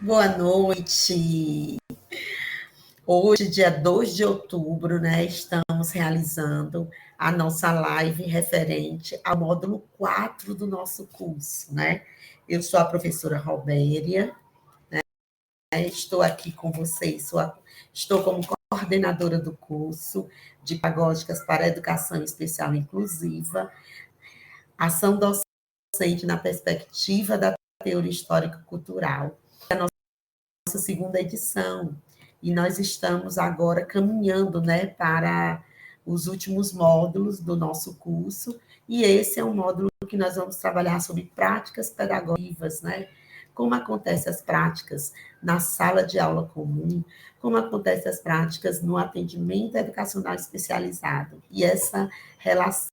Boa noite. Hoje, dia 2 de outubro, né, estamos realizando a nossa live referente ao módulo 4 do nosso curso, né? Eu sou a professora Robéria, né? Estou aqui com vocês, estou como coordenadora do curso de Pedagógicas para a Educação Especial Inclusiva, ação docente na perspectiva da teoria histórico-cultural, nossa segunda edição, e nós estamos agora caminhando, né, para os últimos módulos do nosso curso, e esse é um módulo que nós vamos trabalhar sobre práticas pedagógicas, né, como acontecem as práticas na sala de aula comum, como acontecem as práticas no atendimento educacional especializado, e essa relação,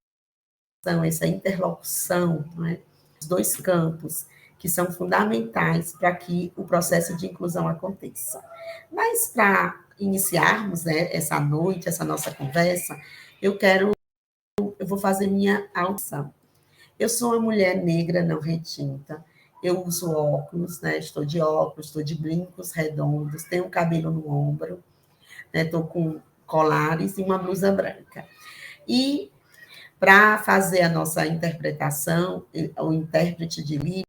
essa interlocução, né, os dois campos, que são fundamentais para que o processo de inclusão aconteça. Mas para iniciarmos, né, essa noite, essa nossa conversa, eu vou fazer minha audição. Eu sou uma mulher negra não retinta, eu uso óculos, né, estou de óculos, estou de brincos redondos, tenho cabelo no ombro, né, estou com colares e uma blusa branca. E para fazer a nossa interpretação, o intérprete de Libras,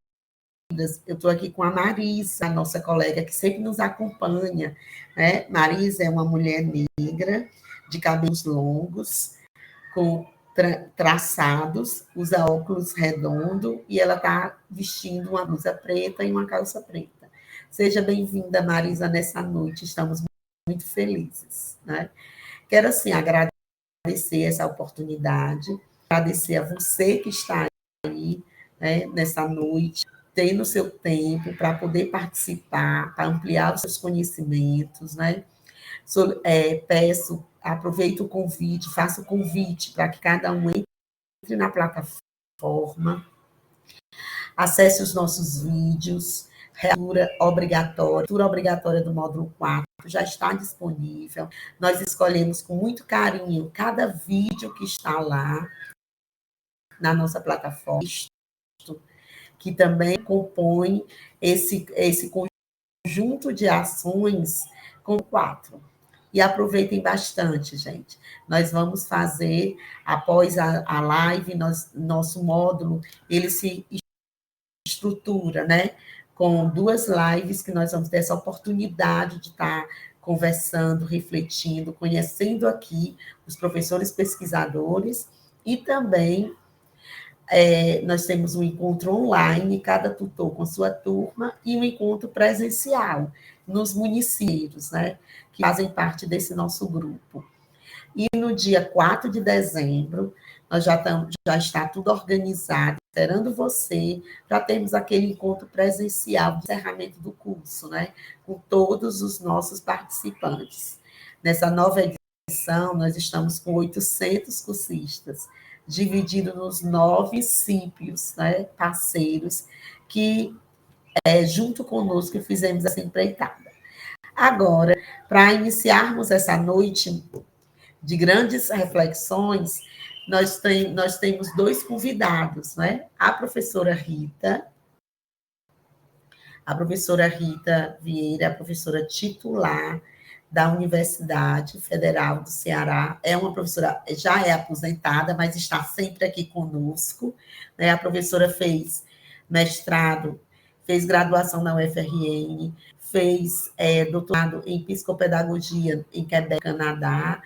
eu estou aqui com a Marisa, a nossa colega que sempre nos acompanha, né? Marisa é uma mulher negra, de cabelos longos, com traçados, usa óculos redondo e ela está vestindo uma blusa preta e uma calça preta. Seja bem-vinda, Marisa, nessa noite, estamos muito felizes, né? Quero, assim, agradecer essa oportunidade, agradecer a você que está aí, né, nessa noite, tendo seu tempo para poder participar, para ampliar os seus conhecimentos, né? Aproveito o convite, faço o convite para que cada um entre na plataforma, acesse os nossos vídeos, leitura obrigatória do módulo 4 já está disponível. Nós escolhemos com muito carinho cada vídeo que está lá na nossa plataforma, que também compõe esse conjunto de ações com 4. E aproveitem bastante, gente. Nós vamos fazer, após a live, nosso módulo, ele se estrutura, né? Com 2 lives que nós vamos ter essa oportunidade de estar conversando, refletindo, conhecendo aqui os professores pesquisadores e também nós temos um encontro online, cada tutor com sua turma, e um encontro presencial nos municípios, né, que fazem parte desse nosso grupo. E no dia 4 de dezembro, nós já está tudo organizado, esperando você, para termos aquele encontro presencial de encerramento do curso, né, com todos os nossos participantes. Nessa nova edição, nós estamos com 800 cursistas, dividido nos 9 CIPIOS, né, parceiros, que, junto conosco, fizemos essa empreitada. Agora, para iniciarmos essa noite de grandes reflexões, nós temos 2 convidados, né? A professora Rita Vieira, a professora titular da Universidade Federal do Ceará. É uma professora, já é aposentada, mas está sempre aqui conosco. Né? A professora fez mestrado, fez graduação na UFRN, fez doutorado em psicopedagogia em Quebec, Canadá,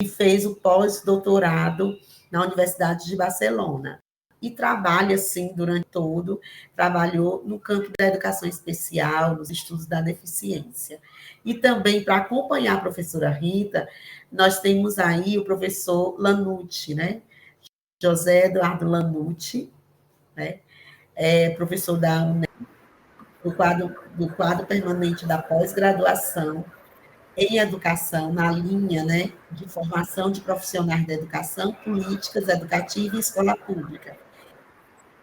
e fez o pós-doutorado na Universidade de Barcelona. E trabalha, assim, durante todo, trabalhou no campo da educação especial, nos estudos da deficiência. E também, para acompanhar a professora Rita, nós temos aí o professor Lanucci, né? José Eduardo Lanucci, né? Professor da UNE, do quadro permanente da pós-graduação em educação, na linha, né, de formação de profissionais da educação, políticas educativas e escola pública.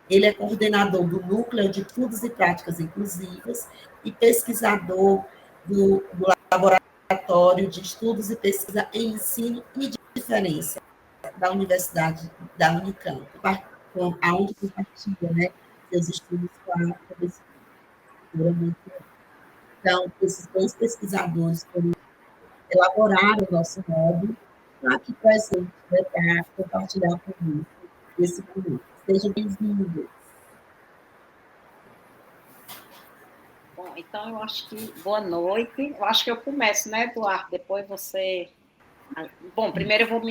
Ele é coordenador do Núcleo de Estudos e Práticas Inclusivas e pesquisador do Laboratório de Estudos e Pesquisa em Ensino e Diferença da Universidade da Unicamp, onde compartilha, né, seus estudos com a professora. Então, esses dois pesquisadores foram elaborar o nosso módulo, está aqui presente, né, para compartilhar comigo esse momento. Sejam bem-vindos. Bom, então eu acho que boa noite. Eu acho que eu começo, né, Eduardo? Depois você. Bom, primeiro eu vou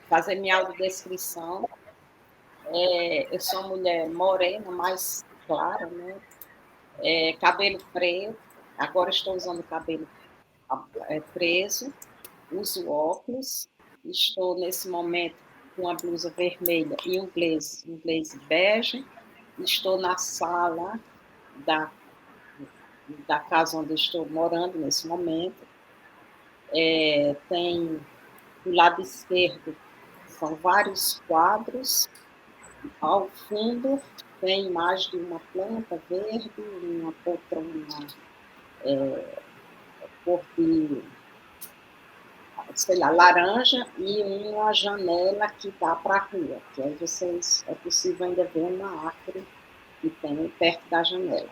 fazer minha autodescrição. Eu sou uma mulher morena, mais clara, né? Cabelo preto. Agora estou usando cabelo preso. Uso óculos. Estou nesse momento com uma blusa vermelha e um blazer bege. Estou na sala da casa onde estou morando nesse momento. Tem do lado esquerdo são vários quadros. Ao fundo tem imagem de uma planta verde, uma poltrona cor de, sei lá, laranja e uma janela que dá para a rua, que aí é possível ainda ver uma árvore que tem perto da janela.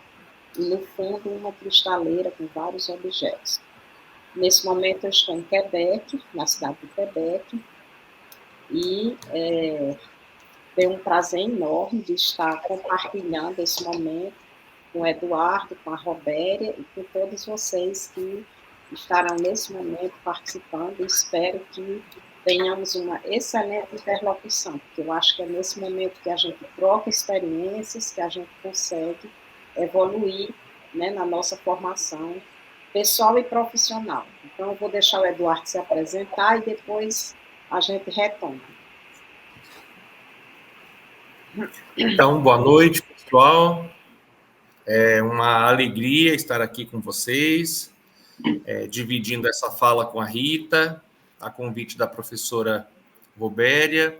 E no fundo uma cristaleira com vários objetos. Nesse momento eu estou em Quebec, na cidade de Quebec, e tenho um prazer enorme de estar compartilhando esse momento com o Eduardo, com a Robéria e com todos vocês que estarão nesse momento participando. E espero que tenhamos uma excelente interlocução, porque eu acho que é nesse momento que a gente troca experiências, que a gente consegue evoluir, né, na nossa formação pessoal e profissional. Então, eu vou deixar o Eduardo se apresentar e depois a gente retoma. Então, boa noite, pessoal. É uma alegria estar aqui com vocês, dividindo essa fala com a Rita, a convite da professora Robéria.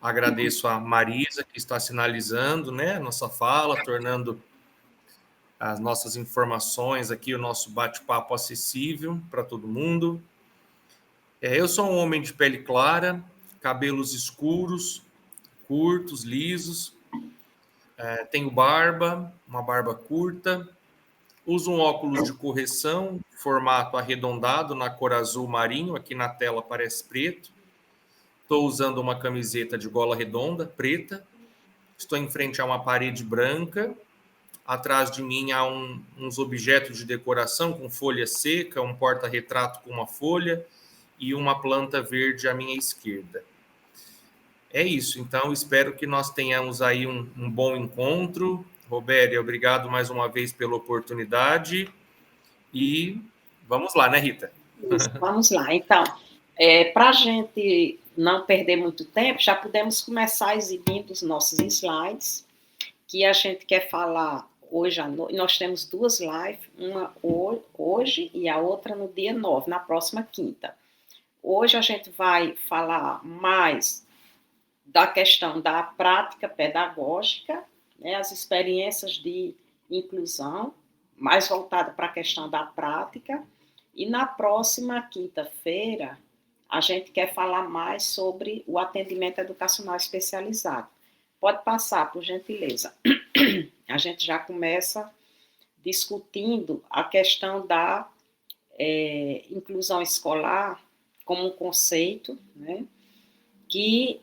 Agradeço a Marisa, que está sinalizando, né, a nossa fala, tornando as nossas informações aqui, o nosso bate-papo acessível para todo mundo. Eu sou um homem de pele clara, cabelos escuros, curtos, lisos, tenho barba, uma barba curta, uso um óculos de correção, formato arredondado, na cor azul marinho, aqui na tela parece preto. Estou usando uma camiseta de gola redonda, preta. Estou em frente a uma parede branca. Atrás de mim há uns objetos de decoração com folha seca, um porta-retrato com uma folha e uma planta verde à minha esquerda. É isso, então espero que nós tenhamos aí um bom encontro. Robéria, obrigado mais uma vez pela oportunidade e vamos lá, né, Rita? Isso, vamos lá. Então, para a gente não perder muito tempo, já podemos começar exibindo os nossos slides, que a gente quer falar hoje à noite. Nós temos duas lives, uma hoje e a outra no dia 9, na próxima quinta. Hoje a gente vai falar mais da questão da prática pedagógica, né, as experiências de inclusão, mais voltada para a questão da prática. E na próxima quinta-feira, a gente quer falar mais sobre o atendimento educacional especializado. Pode passar, por gentileza. A gente já começa discutindo a questão da inclusão escolar como um conceito, né, que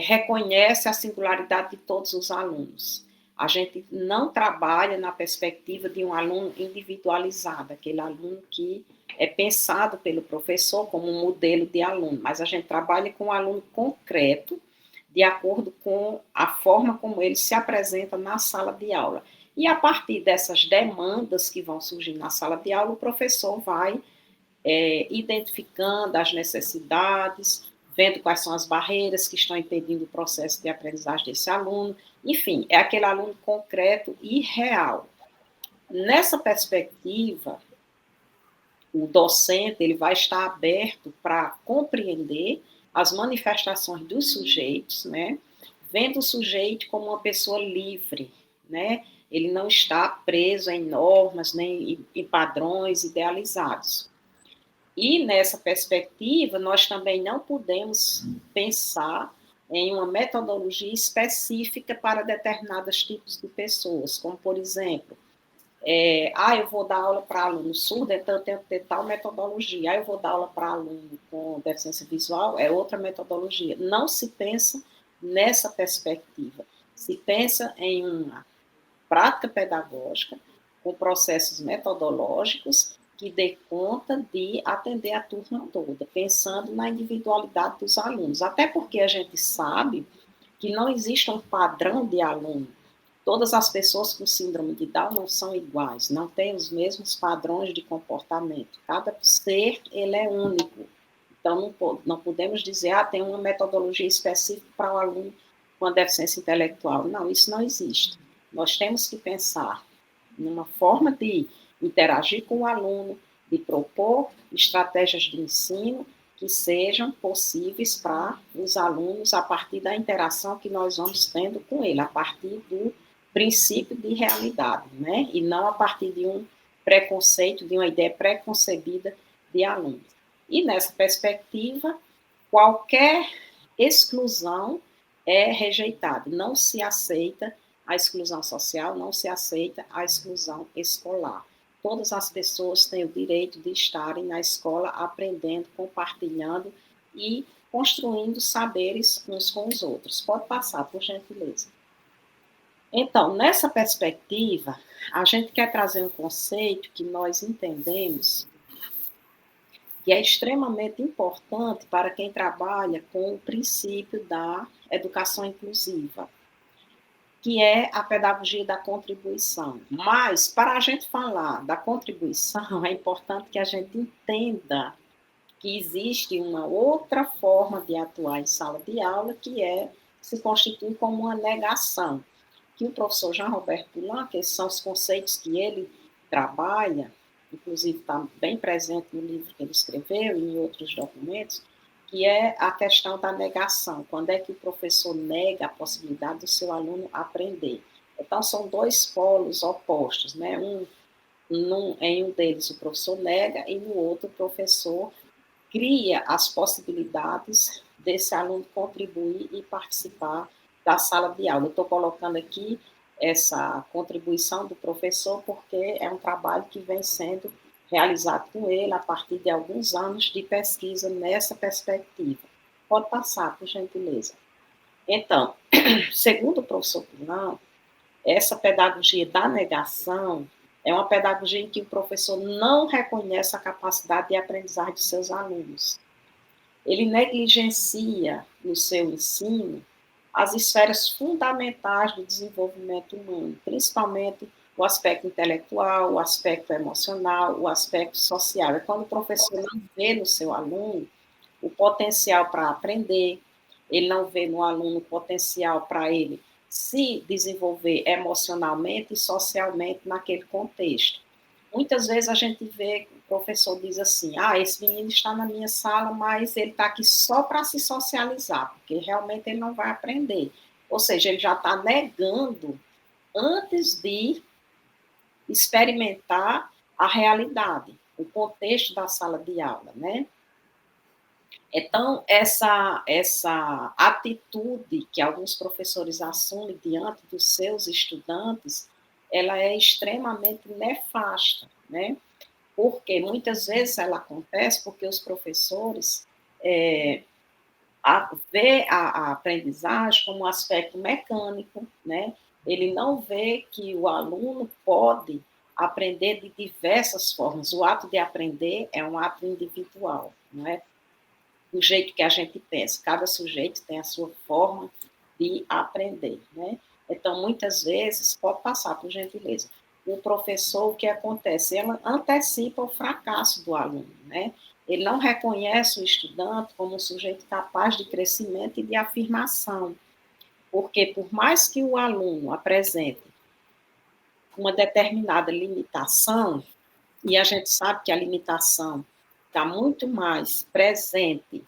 reconhece a singularidade de todos os alunos. A gente não trabalha na perspectiva de um aluno individualizado, aquele aluno que é pensado pelo professor como um modelo de aluno, mas a gente trabalha com um aluno concreto, de acordo com a forma como ele se apresenta na sala de aula. E a partir dessas demandas que vão surgir na sala de aula, o professor vai identificando as necessidades, vendo quais são as barreiras que estão impedindo o processo de aprendizagem desse aluno. Enfim, é aquele aluno concreto e real. Nessa perspectiva, o docente ele vai estar aberto para compreender as manifestações dos sujeitos, né? Vendo o sujeito como uma pessoa livre, né? Ele não está preso em normas nem em padrões idealizados. E nessa perspectiva, nós também não podemos pensar em uma metodologia específica para determinados tipos de pessoas, como, por exemplo, eu vou dar aula para aluno surdo, então eu tenho que ter tal metodologia. Eu vou dar aula para aluno com deficiência visual, é outra metodologia. Não se pensa nessa perspectiva. Se pensa em uma prática pedagógica com processos metodológicos que dê conta de atender a turma toda, pensando na individualidade dos alunos. Até porque a gente sabe que não existe um padrão de aluno. Todas as pessoas com síndrome de Down não são iguais, não têm os mesmos padrões de comportamento. Cada ser, ele é único. Então, não podemos dizer, tem uma metodologia específica para o aluno com a deficiência intelectual. Não, isso não existe. Nós temos que pensar numa forma de interagir com o aluno, de propor estratégias de ensino que sejam possíveis para os alunos a partir da interação que nós vamos tendo com ele, a partir do princípio de realidade, né? E não a partir de um preconceito, de uma ideia preconcebida de aluno. E nessa perspectiva, qualquer exclusão é rejeitada, não se aceita a exclusão social, não se aceita a exclusão escolar. Todas as pessoas têm o direito de estarem na escola aprendendo, compartilhando e construindo saberes uns com os outros. Pode passar, por gentileza. Então, nessa perspectiva, a gente quer trazer um conceito que nós entendemos que é extremamente importante para quem trabalha com o princípio da educação inclusiva, que é a pedagogia da contribuição. Mas, para a gente falar da contribuição, é importante que a gente entenda que existe uma outra forma de atuar em sala de aula, que se constitui como uma negação, que o professor Jean Roberto Poulenc, que esses são os conceitos que ele trabalha, inclusive está bem presente no livro que ele escreveu e em outros documentos, que é a questão da negação. Quando é que o professor nega a possibilidade do seu aluno aprender? Então, são dois polos opostos, né? Em um deles o professor nega e no outro o professor cria as possibilidades desse aluno contribuir e participar da sala de aula. Eu estou colocando aqui essa contribuição do professor porque é um trabalho que vem sendo realizado com ele a partir de alguns anos de pesquisa nessa perspectiva. Pode passar, por gentileza. Então, segundo o professor Poulenc, essa pedagogia da negação é uma pedagogia em que o professor não reconhece a capacidade de aprendizagem de seus alunos. Ele negligencia no seu ensino as esferas fundamentais do desenvolvimento humano, principalmente o aspecto intelectual, o aspecto emocional, o aspecto social. É quando o professor não vê no seu aluno o potencial para aprender, ele não vê no aluno o potencial para ele se desenvolver emocionalmente e socialmente naquele contexto. Muitas vezes a gente vê que o professor diz assim, esse menino está na minha sala, mas ele está aqui só para se socializar, porque realmente ele não vai aprender. Ou seja, ele já está negando antes de experimentar a realidade, o contexto da sala de aula, né? Então, essa atitude que alguns professores assumem diante dos seus estudantes, ela é extremamente nefasta, né? porque muitas vezes ela acontece porque os professores vê a aprendizagem como um aspecto mecânico, né? Ele não vê que o aluno pode aprender de diversas formas. O ato de aprender é um ato individual, não é do jeito que a gente pensa. Cada sujeito tem a sua forma de aprender, né? Então, muitas vezes, pode passar, por gentileza, o professor, o que acontece? Ele antecipa o fracasso do aluno, né? Ele não reconhece o estudante como um sujeito capaz de crescimento e de afirmação, porque por mais que o aluno apresente uma determinada limitação, e a gente sabe que a limitação está muito mais presente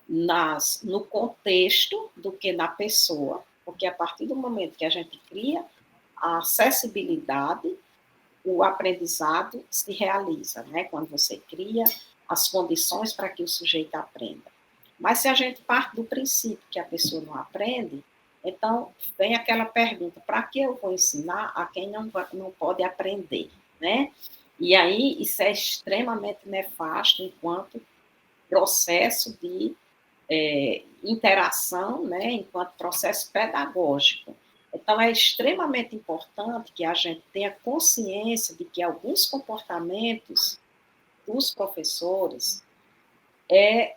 no contexto do que na pessoa, porque a partir do momento que a gente cria a acessibilidade, o aprendizado se realiza, né? Quando você cria as condições para que o sujeito aprenda. Mas se a gente parte do princípio que a pessoa não aprende, então vem aquela pergunta: para que eu vou ensinar a quem não pode aprender, né? E aí isso é extremamente nefasto enquanto processo de interação, né, enquanto processo pedagógico. Então, é extremamente importante que a gente tenha consciência de que alguns comportamentos dos professores é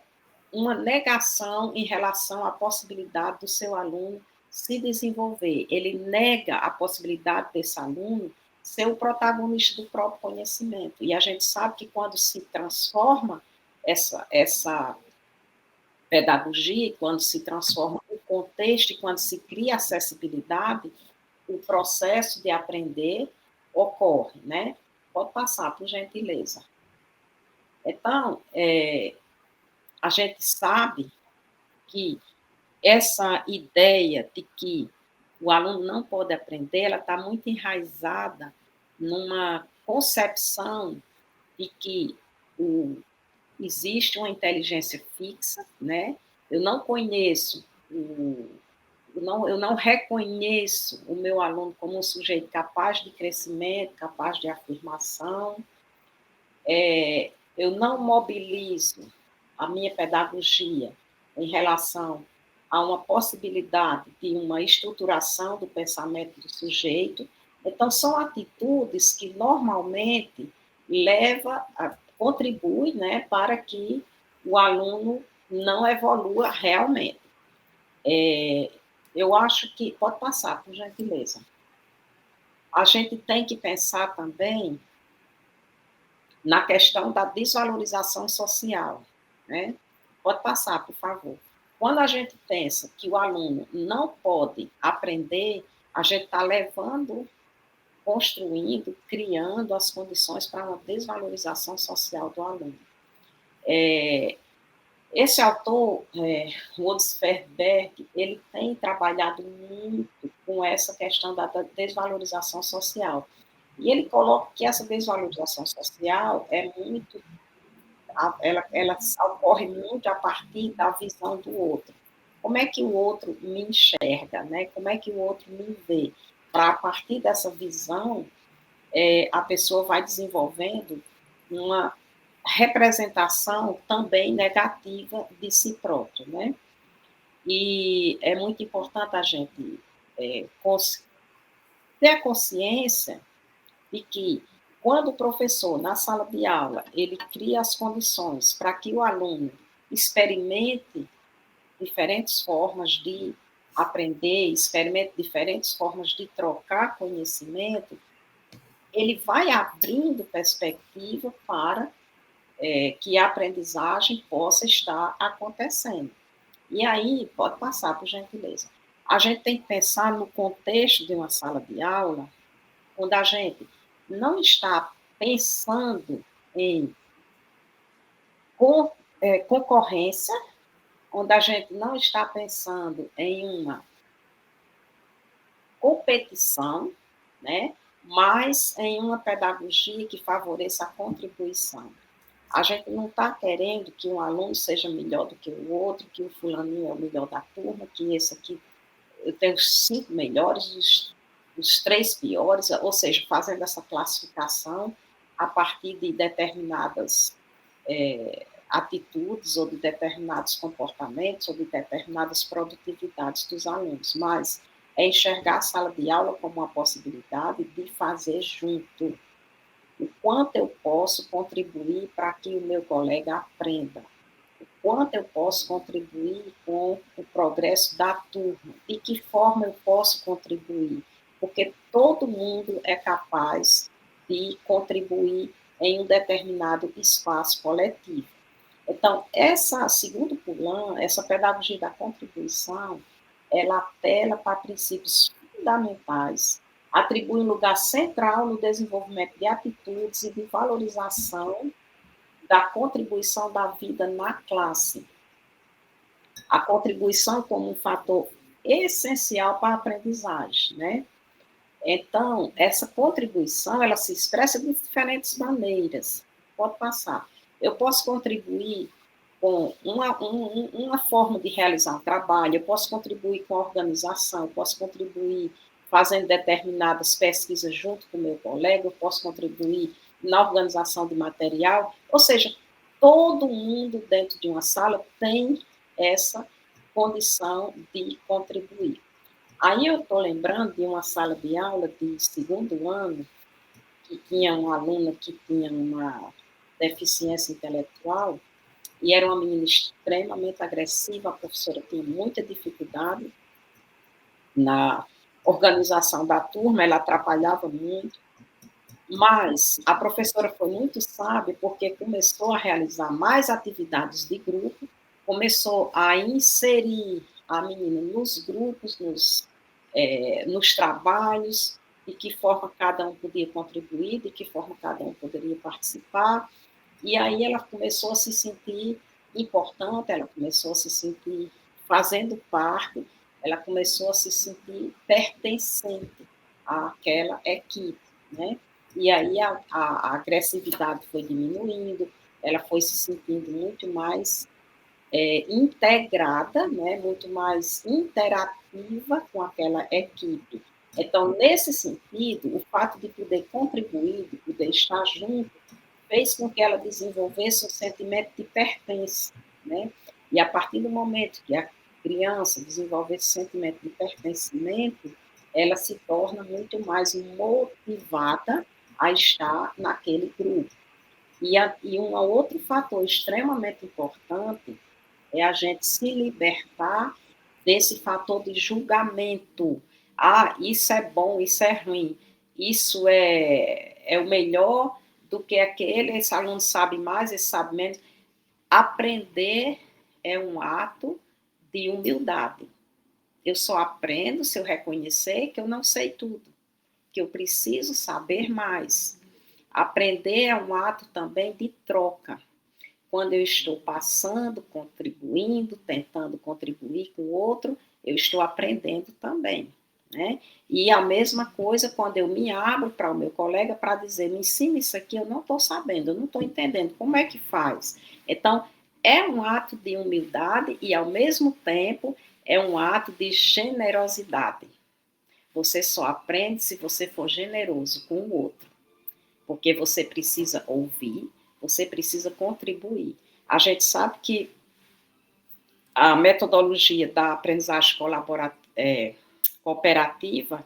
uma negação em relação à possibilidade do seu aluno se desenvolver. Ele nega a possibilidade desse aluno ser o protagonista do próprio conhecimento. E a gente sabe que quando se transforma essa pedagogia, quando se transforma o contexto e quando se cria acessibilidade, o processo de aprender ocorre, né? Pode passar, por gentileza. Então, a gente sabe que essa ideia de que o aluno não pode aprender, ela está muito enraizada numa concepção de que existe uma inteligência fixa, né? Eu não conheço, eu não reconheço o meu aluno como um sujeito capaz de crescimento, capaz de afirmação, eu não mobilizo a minha pedagogia em relação a uma possibilidade de uma estruturação do pensamento do sujeito. Então, são atitudes que normalmente contribui, né, para que o aluno não evolua realmente. Eu acho que, pode passar, por gentileza, a gente tem que pensar também na questão da desvalorização social, né? Pode passar, por favor. Quando a gente pensa que o aluno não pode aprender, a gente está construindo, criando as condições para uma desvalorização social do aluno. Esse autor, Wordsberg, ele tem trabalhado muito com essa questão da desvalorização social. E ele coloca que essa desvalorização social ela ocorre muito a partir da visão do outro. Como é que o outro me enxerga, né? Como é que o outro me vê? Para, a partir dessa visão, a pessoa vai desenvolvendo uma representação também negativa de si próprio, né? E é muito importante a gente ter a consciência de que, quando o professor, na sala de aula, ele cria as condições para que o aluno experimente diferentes formas de aprender, experimente diferentes formas de trocar conhecimento, ele vai abrindo perspectiva para que a aprendizagem possa estar acontecendo. E aí, pode passar, por gentileza. A gente tem que pensar no contexto de uma sala de aula, onde a gente não está pensando em concorrência, onde a gente não está pensando em uma competição, né? Mas em uma pedagogia que favoreça a contribuição. A gente não está querendo que um aluno seja melhor do que o outro, que o fulaninho é o melhor da turma, que esse aqui, eu tenho os 5 melhores, os 3 piores, ou seja, fazendo essa classificação a partir de determinadas atitudes ou de determinados comportamentos ou de determinadas produtividades dos alunos, mas é enxergar a sala de aula como uma possibilidade de fazer junto. O quanto eu posso contribuir para que o meu colega aprenda, o quanto eu posso contribuir com o progresso da turma, de que forma eu posso contribuir, porque todo mundo é capaz de contribuir em um determinado espaço coletivo. Então, essa, segundo Poulan, essa pedagogia da contribuição, ela apela para princípios fundamentais, atribui um lugar central no desenvolvimento de atitudes e de valorização da contribuição da vida na classe. A contribuição como um fator essencial para a aprendizagem, né? Então, essa contribuição, ela se expressa de diferentes maneiras. Pode passar. Eu posso contribuir com uma forma de realizar um trabalho, eu posso contribuir com a organização, eu posso contribuir fazendo determinadas pesquisas junto com o meu colega, eu posso contribuir na organização de material, ou seja, todo mundo dentro de uma sala tem essa condição de contribuir. Aí eu estou lembrando de uma sala de aula de segundo ano, que tinha uma aluna que tinha uma deficiência intelectual, e era uma menina extremamente agressiva, a professora tinha muita dificuldade na organização da turma, ela atrapalhava muito, mas a professora foi muito sábia, porque começou a realizar mais atividades de grupo, começou a inserir a menina nos grupos, nos trabalhos, de que forma cada um podia contribuir, de que forma cada um poderia participar, e aí ela começou a se sentir importante, ela começou a se sentir fazendo parte, ela começou a se sentir pertencente àquela equipe, né? E aí a agressividade foi diminuindo, ela foi se sentindo muito mais integrada, né? Muito mais interativa com aquela equipe. Então, nesse sentido, o fato de poder contribuir, de poder estar junto, fez com que ela desenvolvesse um sentimento de pertença, né? E a partir do momento que a criança desenvolve esse sentimento de pertencimento, ela se torna muito mais motivada a estar naquele grupo. E um outro fator extremamente importante é a gente se libertar desse fator de julgamento. Ah, isso é bom, isso é ruim, isso é o melhor do que aquele, esse aluno sabe mais, esse sabe menos. Aprender é um ato de humildade. Eu só aprendo se eu reconhecer que eu não sei tudo, que eu preciso saber mais. Aprender é um ato também de troca. Quando eu estou passando, contribuindo, tentando contribuir com o outro, eu estou aprendendo também, né? E a mesma coisa quando eu me abro para o meu colega para dizer, me ensina isso aqui, eu não estou sabendo, eu não estou entendendo, como é que faz? Então, é um ato de humildade e, ao mesmo tempo, é um ato de generosidade. Você só aprende se você for generoso com o outro, porque você precisa ouvir, você precisa contribuir. A gente sabe que a metodologia da aprendizagem cooperativa,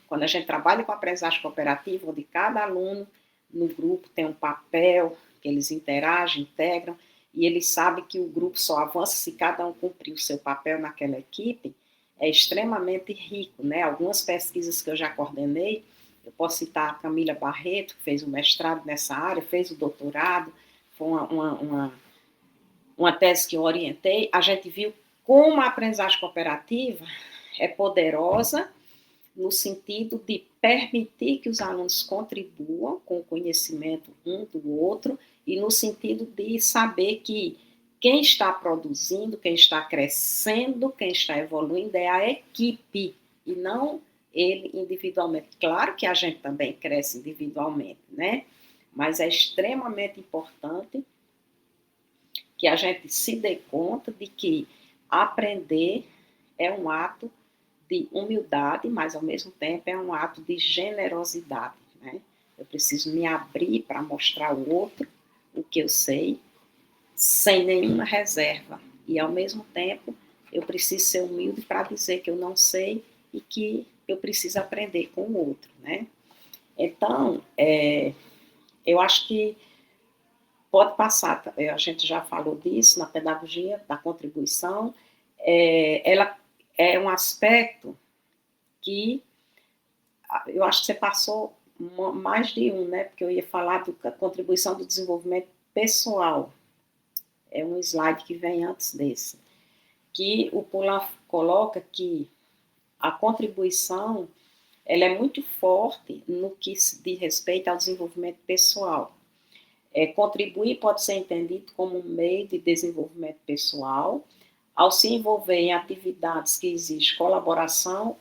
quando a gente trabalha com a aprendizagem cooperativa, onde cada aluno no grupo tem um papel, que eles interagem, integram, e eles sabem que o grupo só avança se cada um cumprir o seu papel naquela equipe, é extremamente rico, né? Algumas pesquisas que eu já coordenei, eu posso citar a Camila Barreto, que fez o mestrado nessa área, fez o doutorado, foi uma tese que eu orientei, a gente viu como a aprendizagem cooperativa é poderosa no sentido de permitir que os alunos contribuam com o conhecimento um do outro e no sentido de saber que quem está produzindo, quem está crescendo, quem está evoluindo é a equipe e não ele individualmente. Claro que a gente também cresce individualmente, né? Mas é extremamente importante que a gente se dê conta de que aprender é um ato de humildade, mas ao mesmo tempo é um ato de generosidade, né? Eu preciso me abrir para mostrar ao outro o que eu sei, sem nenhuma reserva. E, ao mesmo tempo, eu preciso ser humilde para dizer que eu não sei e que eu preciso aprender com o outro, né? Então, eu acho que pode passar, a gente já falou disso na pedagogia, da contribuição, ela é um aspecto que eu acho que você passou mais de um, né? Porque eu ia falar da contribuição do desenvolvimento pessoal. É um slide que vem antes desse. Que o Poulan coloca que a contribuição ela é muito forte no que diz respeito ao desenvolvimento pessoal. Contribuir pode ser entendido como um meio de desenvolvimento pessoal, ao se envolver em atividades que exigem colaboração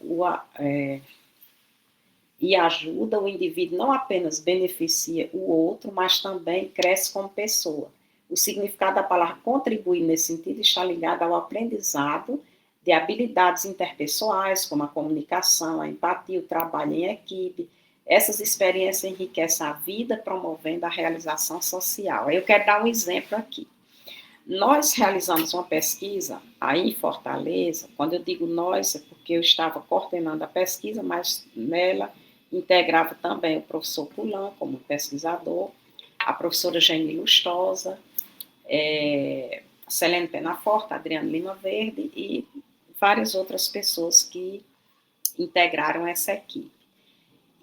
e ajuda, o indivíduo não apenas beneficia o outro, mas também cresce como pessoa. O significado da palavra contribuir nesse sentido está ligado ao aprendizado de habilidades interpessoais, como a comunicação, a empatia, o trabalho em equipe. Essas experiências enriquecem a vida, promovendo a realização social. Eu quero dar um exemplo aqui. Nós realizamos uma pesquisa aí em Fortaleza. Quando eu digo nós, é porque eu estava coordenando a pesquisa, mas nela integrava também o professor Poulan como pesquisador, a professora Geni Lustosa, Selene Penaforte, Adriano Lima Verde e várias outras pessoas que integraram essa equipe.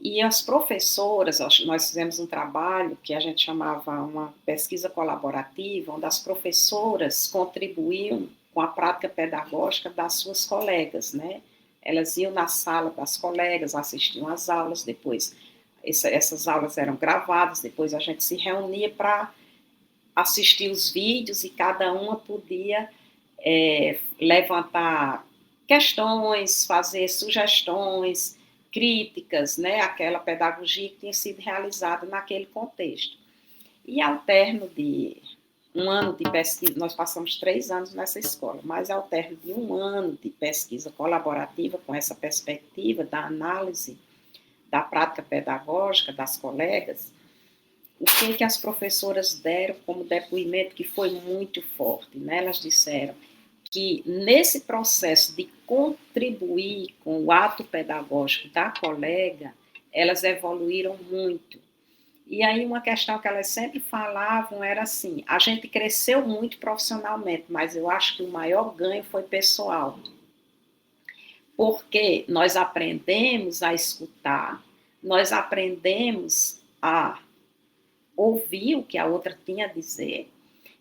E as professoras, nós fizemos um trabalho que a gente chamava uma pesquisa colaborativa, onde as professoras contribuíam com a prática pedagógica das suas colegas, né? Elas iam na sala das colegas, assistiam às aulas, depois essas aulas eram gravadas, depois a gente se reunia para assistir os vídeos e cada uma podia levantar questões, fazer sugestões, críticas, né, àquela pedagogia que tinha sido realizada naquele contexto. E ao término de um ano de pesquisa, nós passamos 3 anos nessa escola, mas ao término de um ano de pesquisa colaborativa com essa perspectiva da análise da prática pedagógica das colegas, o que as professoras deram como depoimento que foi muito forte, né? Elas disseram que nesse processo de contribuir com o ato pedagógico da colega, elas evoluíram muito. E aí uma questão que elas sempre falavam era assim, a gente cresceu muito profissionalmente, mas eu acho que o maior ganho foi pessoal. Porque nós aprendemos a escutar, nós aprendemos a ouvir o que a outra tinha a dizer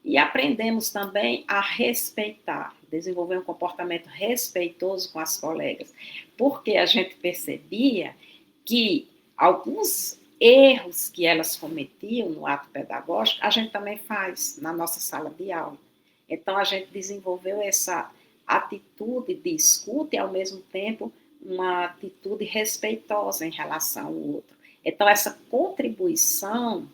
e aprendemos também a respeitar, desenvolver um comportamento respeitoso com as colegas, porque a gente percebia que alguns erros que elas cometiam no ato pedagógico, a gente também faz na nossa sala de aula. Então, a gente desenvolveu essa atitude de escuta e, ao mesmo tempo, uma atitude respeitosa em relação ao outro. Então, essa contribuição,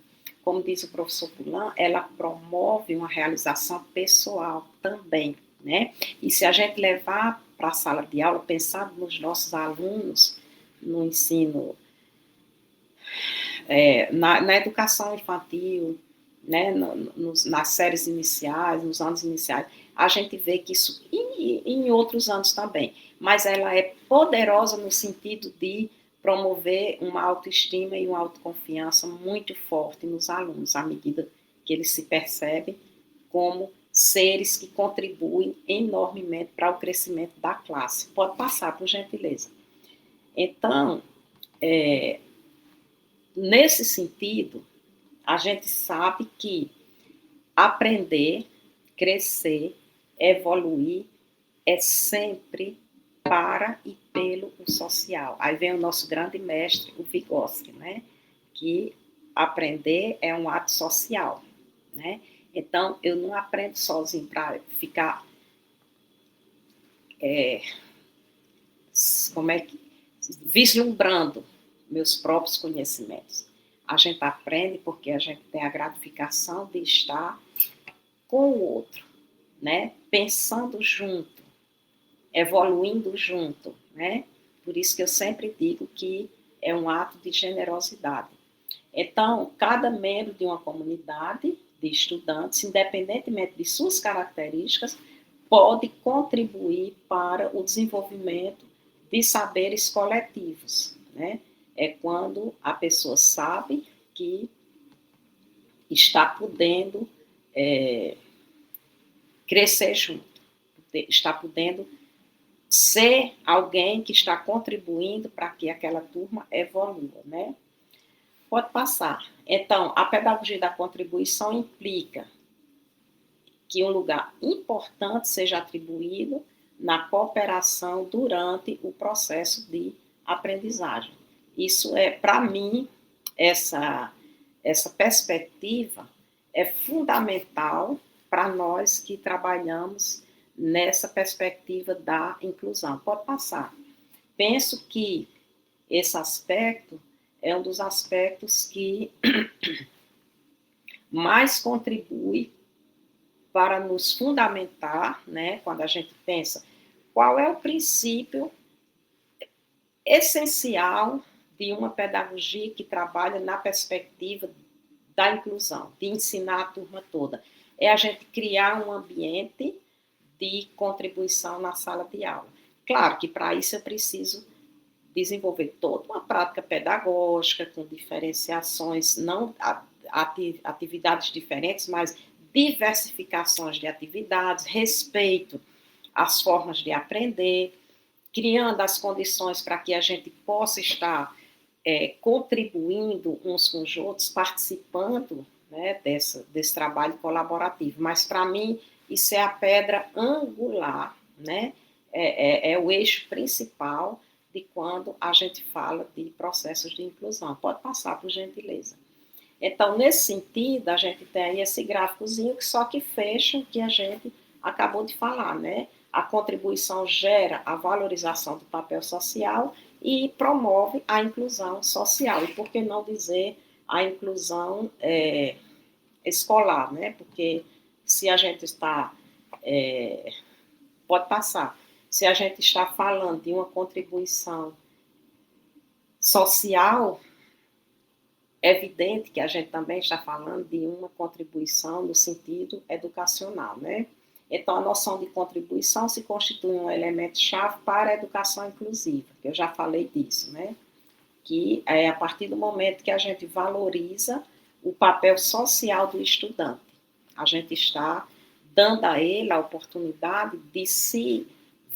como diz o professor Poulan, ela promove uma realização pessoal também, né? E se a gente levar para a sala de aula, pensando nos nossos alunos no ensino, na educação infantil, né, nas séries iniciais, nos anos iniciais, a gente vê que isso, e em outros anos também, mas ela é poderosa no sentido de promover uma autoestima e uma autoconfiança muito forte nos alunos, à medida que eles se percebem como seres que contribuem enormemente para o crescimento da classe. Pode passar, por gentileza. Então, nesse sentido, a gente sabe que aprender, crescer, evoluir é sempre para e pelo o social. Aí vem o nosso grande mestre, o Vygotsky, né? Que aprender é um ato social, né? Então, eu não aprendo sozinho para ficar vislumbrando meus próprios conhecimentos. A gente aprende porque a gente tem a gratificação de estar com o outro, né? Pensando junto, evoluindo junto, né? Por isso que eu sempre digo que é um ato de generosidade. Então, cada membro de uma comunidade de estudantes, independentemente de suas características, pode contribuir para o desenvolvimento de saberes coletivos, né? É quando a pessoa sabe que está podendo crescer junto, está podendo ser alguém que está contribuindo para que aquela turma evolua, né? Pode passar. Então, a pedagogia da contribuição implica que um lugar importante seja atribuído na cooperação durante o processo de aprendizagem. Isso é, para mim, essa perspectiva é fundamental para nós que trabalhamos nessa perspectiva da inclusão. Pode passar. Penso que esse aspecto é um dos aspectos que mais contribui para nos fundamentar, né, quando a gente pensa qual é o princípio essencial de uma pedagogia que trabalha na perspectiva da inclusão, de ensinar a turma toda. É a gente criar um ambiente de contribuição na sala de aula. Claro que para isso eu preciso desenvolver toda uma prática pedagógica com diferenciações, não atividades diferentes, mas diversificações de atividades, respeito às formas de aprender, criando as condições para que a gente possa estar contribuindo uns com os outros, participando, né, desse trabalho colaborativo. Mas, para mim, isso é a pedra angular, né? É o eixo principal de quando a gente fala de processos de inclusão. Pode passar, por gentileza. Então, nesse sentido, a gente tem aí esse gráficozinho que só que fecha o que a gente acabou de falar, né? A contribuição gera a valorização do papel social e promove a inclusão social. E por que não dizer a inclusão escolar, né? Porque se a gente está... pode passar. Se a gente está falando de uma contribuição social, é evidente que a gente também está falando de uma contribuição no sentido educacional, né? Então, a noção de contribuição se constitui um elemento-chave para a educação inclusiva, que eu já falei disso, né? Que é a partir do momento que a gente valoriza o papel social do estudante. A gente está dando a ele a oportunidade de se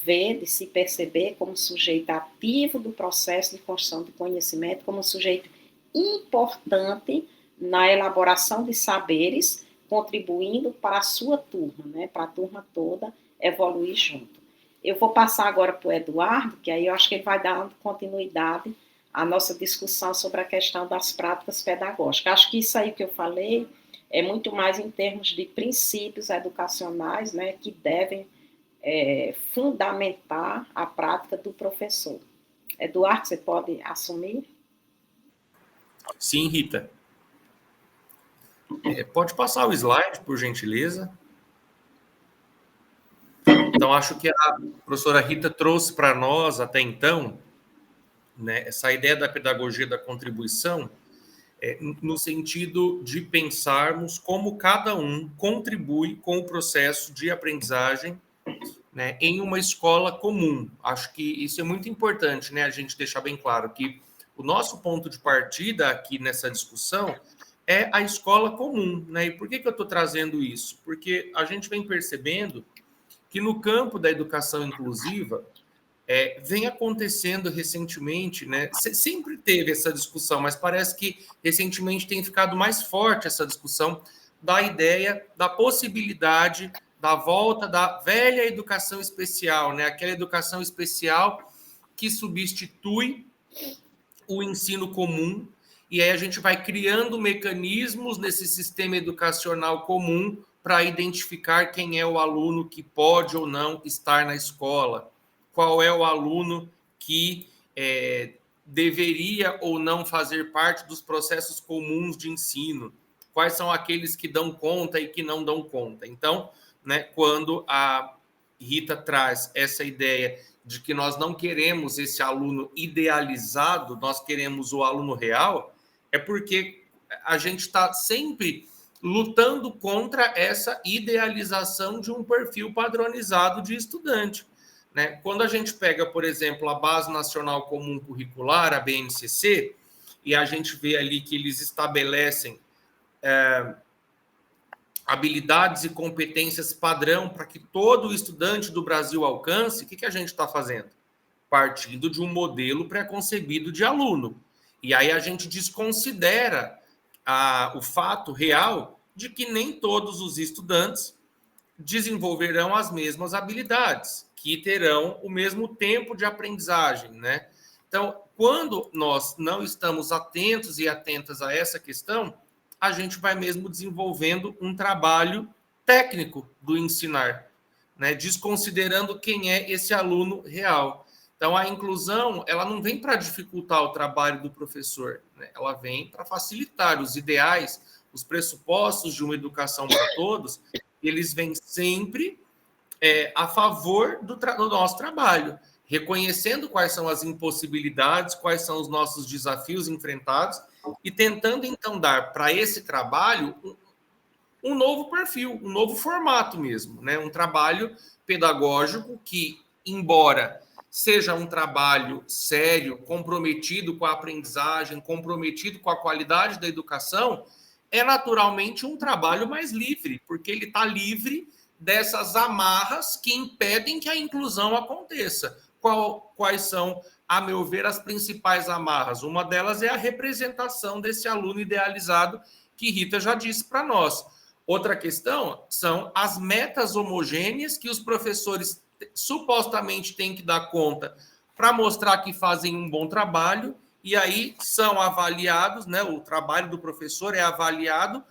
ver, de se perceber como sujeito ativo do processo de construção de conhecimento, como sujeito importante na elaboração de saberes, contribuindo para a sua turma, né, para a turma toda evoluir junto. Eu vou passar agora para o Eduardo, que aí eu acho que ele vai dar continuidade à nossa discussão sobre a questão das práticas pedagógicas. Acho que isso aí que eu falei é muito mais em termos de princípios educacionais, né, que devem fundamentar a prática do professor. Eduardo, você pode assumir? Sim, Rita. Pode passar o slide, por gentileza. Então, acho que a professora Rita trouxe para nós, até então, né, essa ideia da pedagogia da contribuição, no sentido de pensarmos como cada um contribui com o processo de aprendizagem, né, em uma escola comum. Acho que isso é muito importante, né, a gente deixar bem claro que o nosso ponto de partida aqui nessa discussão é a escola comum, né? E por que eu estou trazendo isso? Porque a gente vem percebendo que no campo da educação inclusiva vem acontecendo recentemente, né? Sempre teve essa discussão, mas parece que recentemente tem ficado mais forte essa discussão da ideia da possibilidade da volta da velha educação especial, né? Aquela educação especial que substitui o ensino comum, e aí a gente vai criando mecanismos nesse sistema educacional comum para identificar quem é o aluno que pode ou não estar na escola, qual é o aluno que deveria ou não fazer parte dos processos comuns de ensino, quais são aqueles que dão conta e que não dão conta. Então, né, quando a Rita traz essa ideia de que nós não queremos esse aluno idealizado, nós queremos o aluno real, é porque a gente está sempre lutando contra essa idealização de um perfil padronizado de estudante, né? Quando a gente pega, por exemplo, a Base Nacional Comum Curricular, a BNCC, e a gente vê ali que eles estabelecem habilidades e competências padrão para que todo estudante do Brasil alcance, o que a gente está fazendo? Partindo de um modelo pré-concebido de aluno. E aí a gente desconsidera o fato real de que nem todos os estudantes desenvolverão as mesmas habilidades, que terão o mesmo tempo de aprendizagem, né? Então, quando nós não estamos atentos e atentas a essa questão, a gente vai mesmo desenvolvendo um trabalho técnico do ensinar, né? Desconsiderando quem é esse aluno real. Então, a inclusão, ela não vem para dificultar o trabalho do professor, né? Ela vem para facilitar os ideais, os pressupostos de uma educação para todos, eles vêm sempre a favor do nosso trabalho, reconhecendo quais são as impossibilidades, quais são os nossos desafios enfrentados e tentando, então, dar para esse trabalho um novo perfil, um novo formato mesmo, né? Um trabalho pedagógico que, embora seja um trabalho sério, comprometido com a aprendizagem, comprometido com a qualidade da educação, é naturalmente um trabalho mais livre, porque ele está livre dessas amarras que impedem que a inclusão aconteça. Quais são, a meu ver, as principais amarras? Uma delas é a representação desse aluno idealizado que Rita já disse para nós. Outra questão são as metas homogêneas que os professores supostamente têm que dar conta para mostrar que fazem um bom trabalho, e aí são avaliados, né? O trabalho do professor é avaliado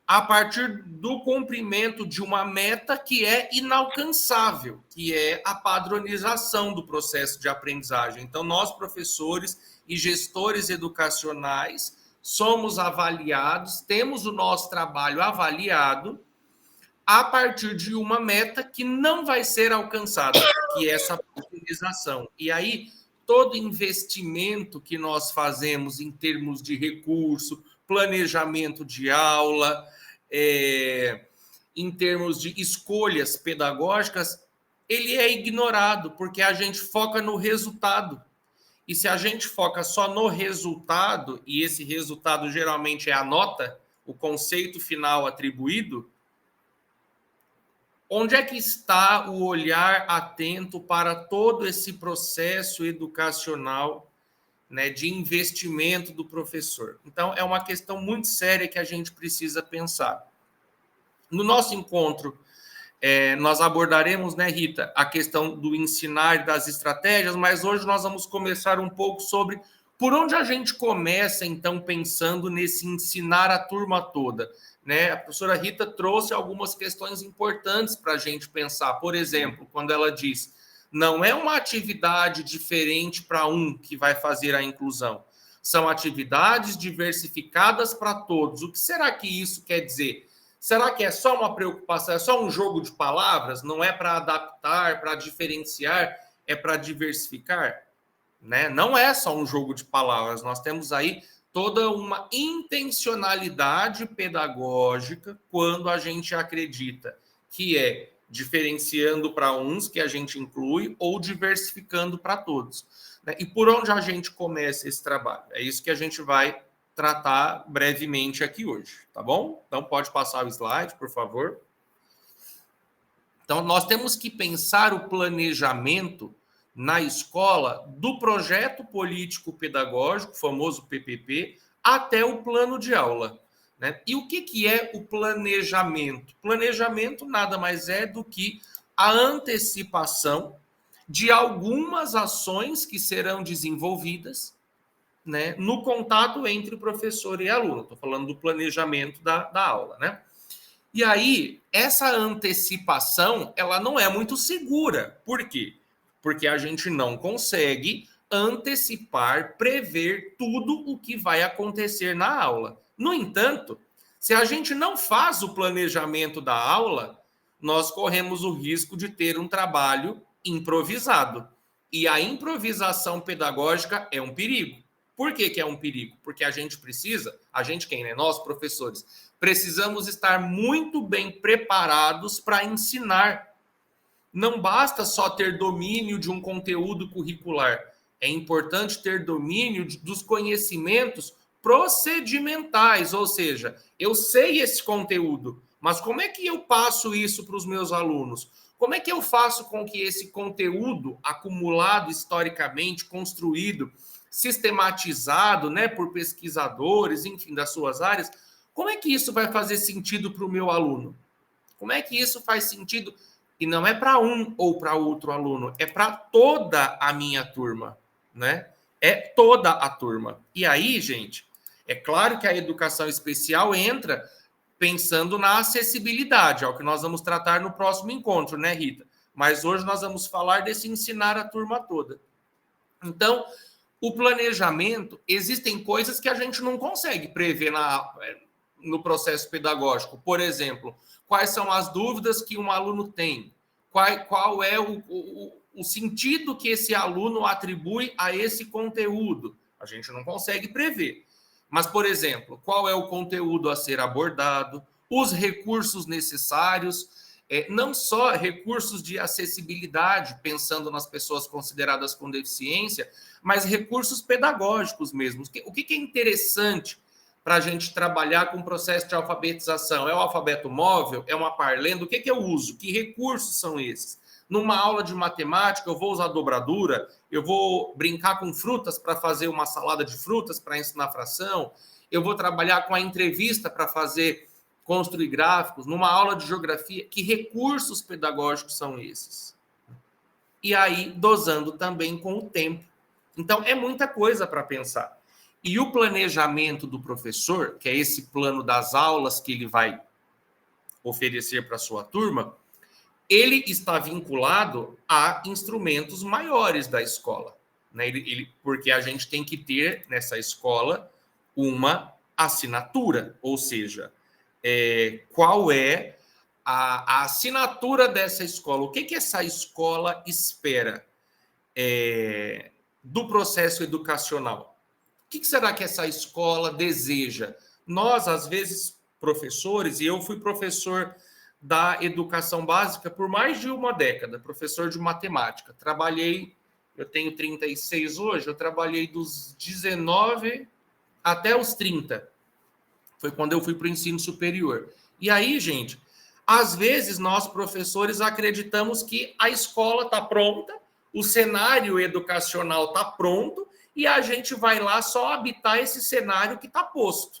a partir do cumprimento de uma meta que é inalcançável, que é a padronização do processo de aprendizagem. Então, nós, professores e gestores educacionais, somos avaliados, temos o nosso trabalho avaliado a partir de uma meta que não vai ser alcançada, que é essa padronização. E aí, todo investimento que nós fazemos em termos de recurso, planejamento de aula, em termos de escolhas pedagógicas, ele é ignorado, porque a gente foca no resultado. E se a gente foca só no resultado, e esse resultado geralmente é a nota, o conceito final atribuído, onde é que está o olhar atento para todo esse processo educacional, né, de investimento do professor? Então, é uma questão muito séria que a gente precisa pensar. No nosso encontro, nós abordaremos, né, Rita, a questão do ensinar e das estratégias, mas hoje nós vamos começar um pouco sobre por onde a gente começa, então, pensando nesse ensinar a turma toda, né? A professora Rita trouxe algumas questões importantes para a gente pensar. Por exemplo, quando ela diz, não é uma atividade diferente para um que vai fazer a inclusão, são atividades diversificadas para todos. O que será que isso quer dizer? Será que é só uma preocupação, é só um jogo de palavras? Não é para adaptar, para diferenciar, é para diversificar? Né? Não é só um jogo de palavras, nós temos aí toda uma intencionalidade pedagógica quando a gente acredita que é diferenciando para uns que a gente inclui ou diversificando para todos. Né? E por onde a gente começa esse trabalho? É isso que a gente vai tratar brevemente aqui hoje, tá bom? Então pode passar o slide, por favor. Então nós temos que pensar o planejamento na escola do projeto político-pedagógico, famoso PPP, até o plano de aula. Né? E o que é o planejamento? Planejamento nada mais é do que a antecipação de algumas ações que serão desenvolvidas, né, no contato entre o professor e aluno. Estou falando do planejamento da aula, né? E aí, essa antecipação, ela não é muito segura. Por quê? Porque a gente não consegue antecipar, prever tudo o que vai acontecer na aula. No entanto, se a gente não faz o planejamento da aula, nós corremos o risco de ter um trabalho improvisado. E a improvisação pedagógica é um perigo. Por que que é um perigo? Porque a gente precisa, a gente quem, né? Nós, professores, precisamos estar muito bem preparados para ensinar. Não basta só ter domínio de um conteúdo curricular. É importante ter domínio dos conhecimentos procedimentais, ou seja, eu sei esse conteúdo, mas como é que eu passo isso para os meus alunos? Como é que eu faço com que esse conteúdo acumulado historicamente, construído, sistematizado, né, por pesquisadores, enfim, das suas áreas, como é que isso vai fazer sentido para o meu aluno? Como é que isso faz sentido? E não é para um ou para outro aluno, é para toda a minha turma, né? É toda a turma. E aí, gente, é claro que a educação especial entra pensando na acessibilidade, é o que nós vamos tratar no próximo encontro, né, Rita? Mas hoje nós vamos falar desse ensinar a turma toda. Então, o planejamento, existem coisas que a gente não consegue prever no processo pedagógico. Por exemplo, quais são as dúvidas que um aluno tem? Qual é o sentido que esse aluno atribui a esse conteúdo? A gente não consegue prever. Mas, por exemplo, qual é o conteúdo a ser abordado? Os recursos necessários, não só recursos de acessibilidade, pensando nas pessoas consideradas com deficiência, mas recursos pedagógicos mesmo. O que é interessante para a gente trabalhar com o processo de alfabetização? É o alfabeto móvel? É uma parlenda? O que eu uso? Que recursos são esses? Numa aula de matemática, eu vou usar dobradura, eu vou brincar com frutas para fazer uma salada de frutas para ensinar fração, eu vou trabalhar com a entrevista para construir gráficos. Numa aula de geografia, que recursos pedagógicos são esses? E aí, dosando também com o tempo. Então, é muita coisa para pensar. E o planejamento do professor, que é esse plano das aulas que ele vai oferecer para a sua turma, ele está vinculado a instrumentos maiores da escola, né? Porque a gente tem que ter nessa escola uma assinatura, ou seja, qual é a assinatura dessa escola? O que essa escola espera do processo educacional? O que será que essa escola deseja? Nós, às vezes, professores, e eu fui professor da educação básica por mais de uma década, professor de matemática. Eu tenho 36 hoje, eu trabalhei dos 19 até os 30. Foi quando eu fui para o ensino superior. E aí, gente, às vezes nós, professores, acreditamos que a escola está pronta, o cenário educacional está pronto, e a gente vai lá só habitar esse cenário que está posto.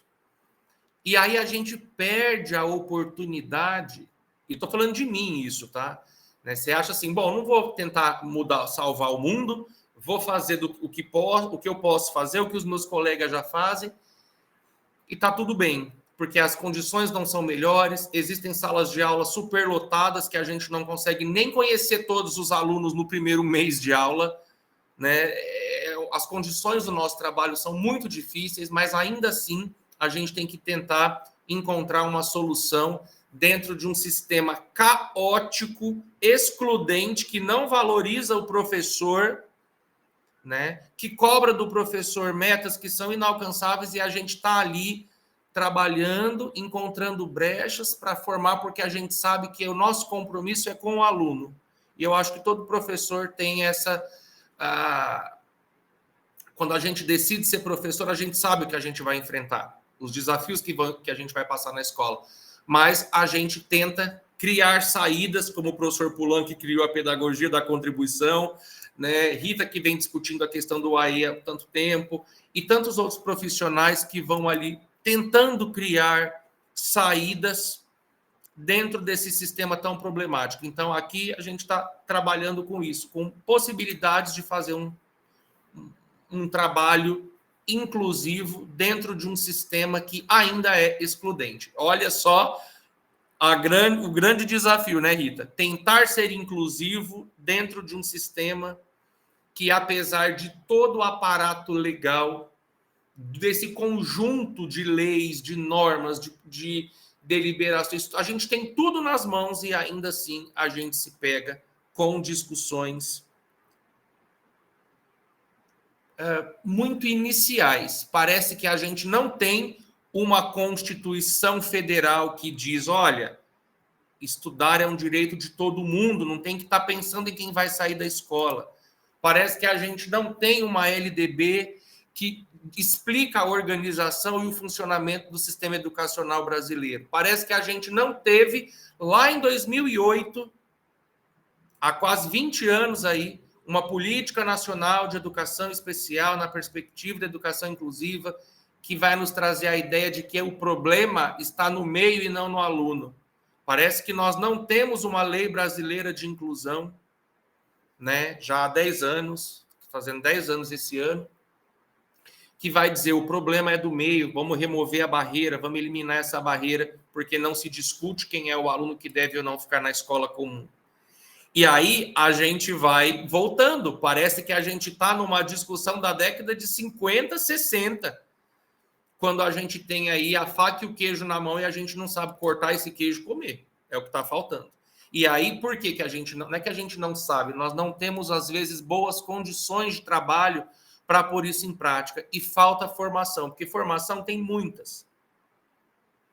E aí a gente perde a oportunidade, e estou falando de mim isso, tá? Né? Você acha assim, bom, não vou tentar salvar o mundo, vou fazer o que eu posso fazer, o que os meus colegas já fazem, e tá tudo bem, porque as condições não são melhores, existem salas de aula superlotadas que a gente não consegue nem conhecer todos os alunos no primeiro mês de aula, né? As condições do nosso trabalho são muito difíceis, mas ainda assim a gente tem que tentar encontrar uma solução dentro de um sistema caótico, excludente, que não valoriza o professor, né? Que cobra do professor metas que são inalcançáveis, e a gente está ali trabalhando, encontrando brechas para formar, porque a gente sabe que o nosso compromisso é com o aluno. E eu acho que todo professor tem essa... Quando a gente decide ser professor, a gente sabe o que a gente vai enfrentar, os desafios que a gente vai passar na escola. Mas a gente tenta criar saídas, como o professor Pulan, que criou a pedagogia da contribuição, né? Rita, que vem discutindo a questão do AI há tanto tempo, e tantos outros profissionais que vão ali tentando criar saídas dentro desse sistema tão problemático. Então, aqui a gente está trabalhando com isso, com possibilidades de fazer um trabalho inclusivo dentro de um sistema que ainda é excludente. Olha só o grande desafio, né, Rita? Tentar ser inclusivo dentro de um sistema que, apesar de todo o aparato legal, desse conjunto de leis, de normas, de deliberações, a gente tem tudo nas mãos e ainda assim a gente se pega com discussões muito iniciais. Parece que a gente não tem uma Constituição Federal que diz, olha, estudar é um direito de todo mundo, não tem que estar pensando em quem vai sair da escola. Parece que a gente não tem uma LDB que explica a organização e o funcionamento do sistema educacional brasileiro. Parece que a gente não teve, lá em 2008, há quase 20 anos aí, uma política nacional de educação especial na perspectiva da educação inclusiva, que vai nos trazer a ideia de que o problema está no meio e não no aluno. Parece que nós não temos uma lei brasileira de inclusão, né? Já há 10 anos, fazendo 10 anos esse ano, que vai dizer o problema é do meio, vamos remover a barreira, vamos eliminar essa barreira, porque não se discute quem é o aluno que deve ou não ficar na escola comum. E aí a gente vai voltando, parece que a gente está numa discussão da década de 50, 60, quando a gente tem aí a faca e o queijo na mão e a gente não sabe cortar esse queijo e comer. É o que está faltando. E aí, por que a gente não é que a gente não sabe, nós não temos, às vezes, boas condições de trabalho para pôr isso em prática. E falta formação, porque formação tem muitas.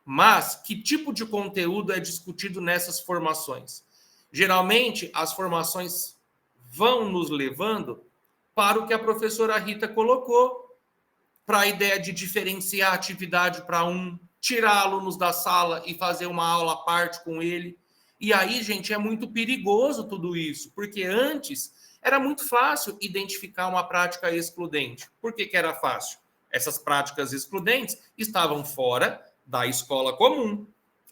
Mas que tipo de conteúdo é discutido nessas formações? Geralmente, as formações vão nos levando para o que a professora Rita colocou, para a ideia de diferenciar a atividade para tirar alunos da sala e fazer uma aula à parte com ele. E aí, gente, é muito perigoso tudo isso, porque antes era muito fácil identificar uma prática excludente. Por que era fácil? Essas práticas excludentes estavam fora da escola comum.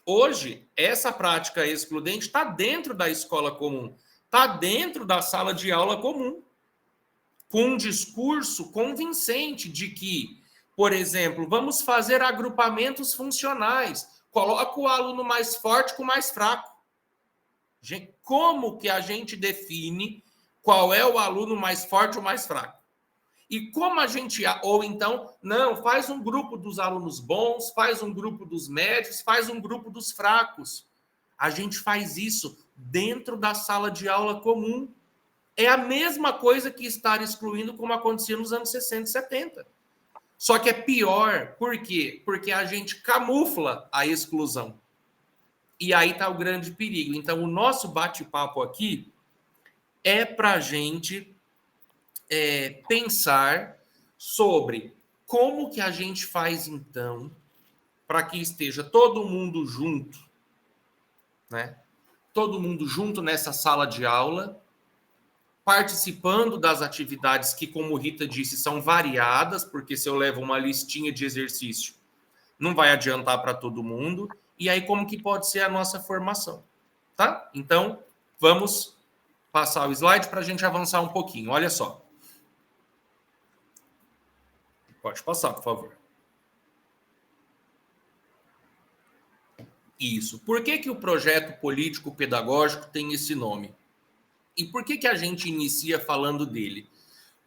Hoje, essa prática excludente está dentro da escola comum, está dentro da sala de aula comum, com um discurso convincente de que, por exemplo, vamos fazer agrupamentos funcionais, coloca o aluno mais forte com o mais fraco. Gente, como que a gente define qual é o aluno mais forte ou mais fraco? E como a gente... Ou então, não, faz um grupo dos alunos bons, faz um grupo dos médios, faz um grupo dos fracos. A gente faz isso dentro da sala de aula comum. É a mesma coisa que estar excluindo como acontecia nos anos 60 e 70. Só que é pior. Por quê? Porque a gente camufla a exclusão. E aí está o grande perigo. Então, o nosso bate-papo aqui é para a gente pensar sobre como que a gente faz, então, para que esteja todo mundo junto, né? Todo mundo junto nessa sala de aula, participando das atividades que, como Rita disse, são variadas, porque se eu levo uma listinha de exercício, não vai adiantar para todo mundo. E aí, como que pode ser a nossa formação, tá? Então, vamos passar o slide para a gente avançar um pouquinho. Olha só. Pode passar, por favor. Isso. Por que o projeto político-pedagógico tem esse nome? E por que a gente inicia falando dele?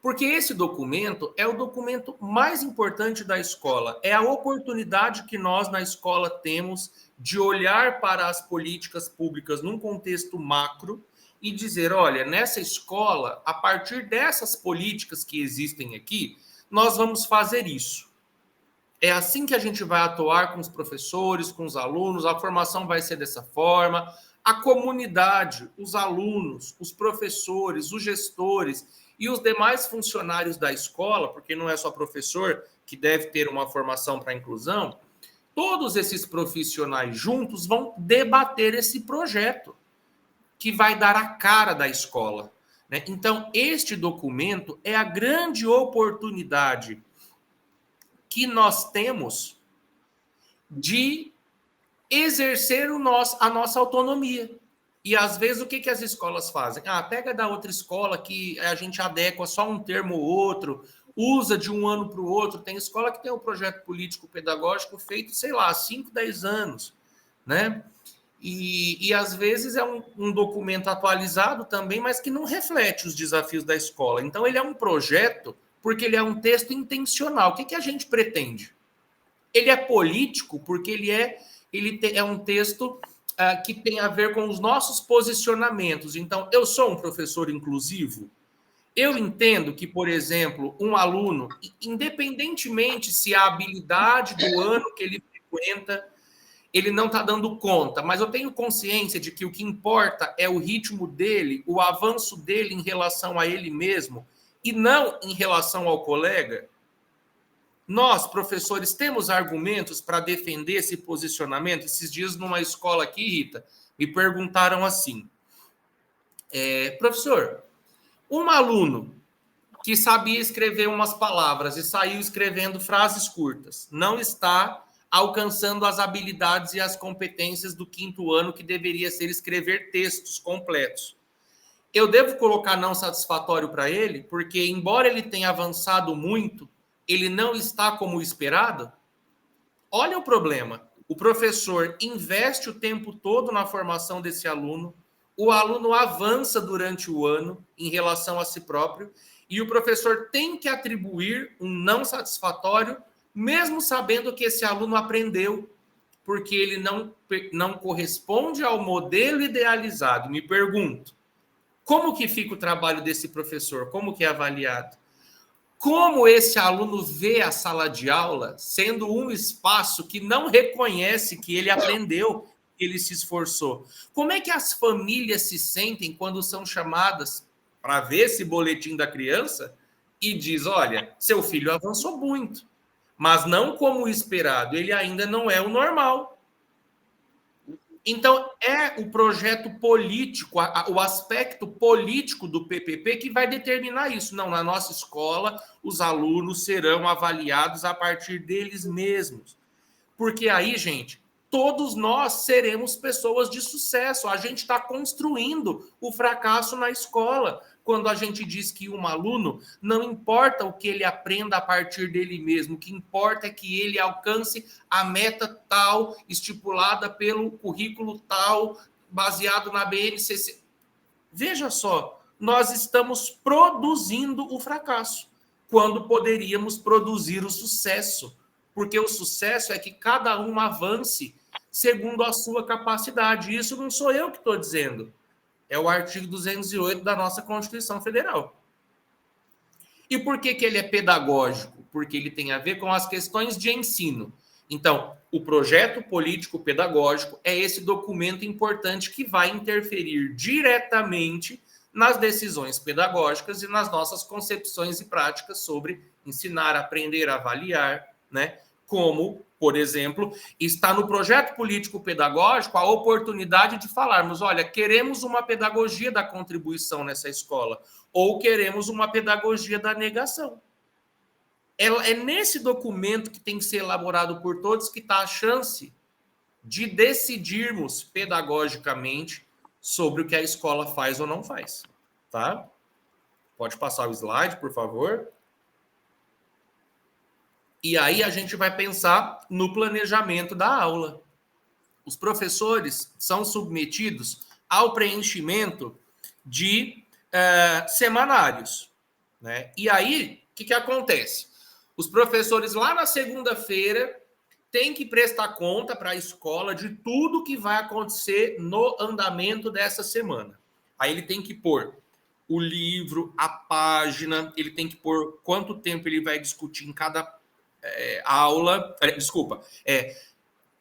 Porque esse documento é o documento mais importante da escola. É a oportunidade que nós, na escola, temos de olhar para as políticas públicas num contexto macro e dizer, olha, nessa escola, a partir dessas políticas que existem aqui, nós vamos fazer isso. É assim que a gente vai atuar com os professores, com os alunos, a formação vai ser dessa forma, a comunidade, os alunos, os professores, os gestores e os demais funcionários da escola, porque não é só professor que deve ter uma formação para a inclusão, todos esses profissionais juntos vão debater esse projeto que vai dar a cara da escola. Então, este documento é a grande oportunidade que nós temos de exercer a nossa autonomia. E, às vezes, o que as escolas fazem? Pega da outra escola que a gente adequa só um termo ou outro, usa de um ano para o outro. Tem escola que tem um projeto político-pedagógico feito, sei lá, 5, 10 anos, né? E às vezes é um documento atualizado também, mas que não reflete os desafios da escola. Então, ele é um projeto porque ele é um texto intencional. O que a gente pretende? Ele é político porque ele é um texto que tem a ver com os nossos posicionamentos. Então, eu sou um professor inclusivo? Eu entendo que, por exemplo, um aluno, independentemente se a habilidade do ano que ele frequenta, ele não está dando conta, mas eu tenho consciência de que o que importa é o ritmo dele, o avanço dele em relação a ele mesmo, e não em relação ao colega. Nós, professores, temos argumentos para defender esse posicionamento. Esses dias, numa escola aqui, Rita, me perguntaram assim, professor, um aluno que sabia escrever umas palavras e saiu escrevendo frases curtas, não está alcançando as habilidades e as competências do 5º ano, que deveria ser escrever textos completos. Eu devo colocar não satisfatório para ele, porque, embora ele tenha avançado muito, ele não está como esperado? Olha o problema. O professor investe o tempo todo na formação desse aluno, o aluno avança durante o ano em relação a si próprio, e o professor tem que atribuir um não satisfatório, mesmo sabendo que esse aluno aprendeu, porque ele não corresponde ao modelo idealizado. Me pergunto, como que fica o trabalho desse professor? Como que é avaliado? Como esse aluno vê a sala de aula sendo um espaço que não reconhece que ele aprendeu, que ele se esforçou? Como é que as famílias se sentem quando são chamadas para ver esse boletim da criança e diz, olha, seu filho avançou muito, mas não como esperado, ele ainda não é o normal. Então, é o projeto político, o aspecto político do PPP que vai determinar isso. Não, na nossa escola, os alunos serão avaliados a partir deles mesmos. Porque aí, gente, todos nós seremos pessoas de sucesso. A gente está construindo o fracasso na escola. Quando a gente diz que um aluno, não importa o que ele aprenda a partir dele mesmo, o que importa é que ele alcance a meta tal, estipulada pelo currículo tal, baseado na BNCC. Veja só, nós estamos produzindo o fracasso, quando poderíamos produzir o sucesso, porque o sucesso é que cada um avance segundo a sua capacidade. Isso não sou eu que estou dizendo. É o artigo 208 da nossa Constituição Federal. E por que ele é pedagógico? Porque ele tem a ver com as questões de ensino. Então, o projeto político-pedagógico é esse documento importante que vai interferir diretamente nas decisões pedagógicas e nas nossas concepções e práticas sobre ensinar, aprender, avaliar, né? Como, por exemplo, está no projeto político-pedagógico a oportunidade de falarmos, olha, queremos uma pedagogia da contribuição nessa escola, ou queremos uma pedagogia da negação. É nesse documento que tem que ser elaborado por todos que está a chance de decidirmos pedagogicamente sobre o que a escola faz ou não faz, tá? Pode passar o slide, por favor. E aí a gente vai pensar no planejamento da aula. Os professores são submetidos ao preenchimento de semanários, né? E aí, o que acontece? Os professores lá na segunda-feira têm que prestar conta para a escola de tudo que vai acontecer no andamento dessa semana. Aí ele tem que pôr o livro, a página, ele tem que pôr quanto tempo ele vai discutir em cada aula,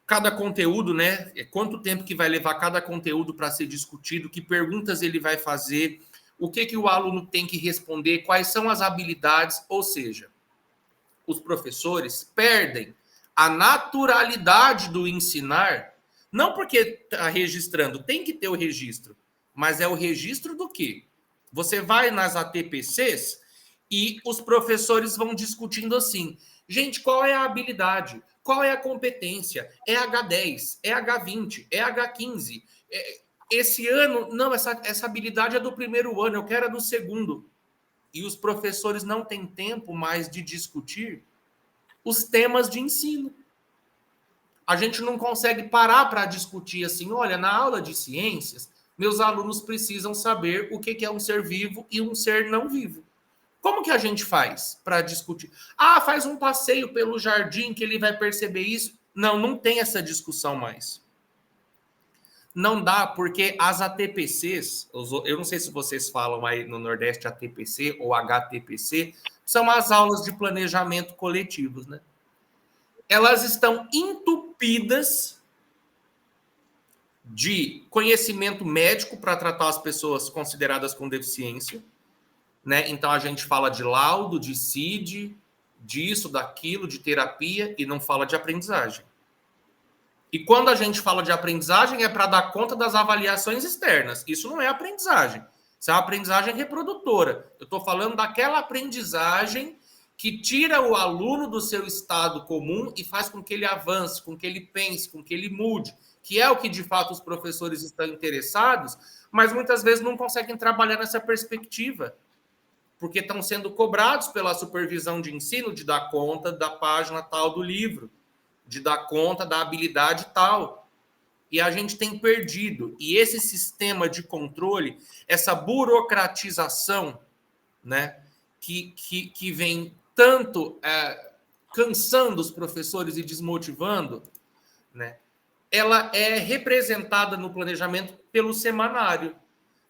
cada conteúdo, né? Quanto tempo que vai levar cada conteúdo para ser discutido, que perguntas ele vai fazer, o que o aluno tem que responder, quais são as habilidades, ou seja, os professores perdem a naturalidade do ensinar, não porque está registrando, tem que ter o registro, mas é o registro do quê? Você vai nas ATPCs e os professores vão discutindo assim, gente, qual é a habilidade? Qual é a competência? É H10, é H20, é H15. Esse ano, não, essa habilidade é do primeiro ano, eu quero a do segundo. E os professores não têm tempo mais de discutir os temas de ensino. A gente não consegue parar para discutir assim, olha, na aula de ciências, meus alunos precisam saber o que é um ser vivo e um ser não vivo. Como que a gente faz para discutir? Ah, faz um passeio pelo jardim que ele vai perceber isso. Não tem essa discussão mais. Não dá, porque as ATPCs, eu não sei se vocês falam aí no Nordeste ATPC ou HTPC, são as aulas de planejamento coletivos, né? Elas estão entupidas de conhecimento médico para tratar as pessoas consideradas com deficiência, né? Então a gente fala de laudo, de CID, disso, daquilo, de terapia, e não fala de aprendizagem. E quando a gente fala de aprendizagem, é para dar conta das avaliações externas. Isso não é aprendizagem. Isso é uma aprendizagem reprodutora. Eu estou falando daquela aprendizagem que tira o aluno do seu estado comum e faz com que ele avance, com que ele pense, com que ele mude, que é o que de fato os professores estão interessados, mas muitas vezes não conseguem trabalhar nessa perspectiva, porque estão sendo cobrados pela supervisão de ensino de dar conta da página tal do livro, de dar conta da habilidade tal. E a gente tem perdido. E esse sistema de controle, essa burocratização, né, que vem tanto cansando os professores e desmotivando, né, ela é representada no planejamento pelo semanário.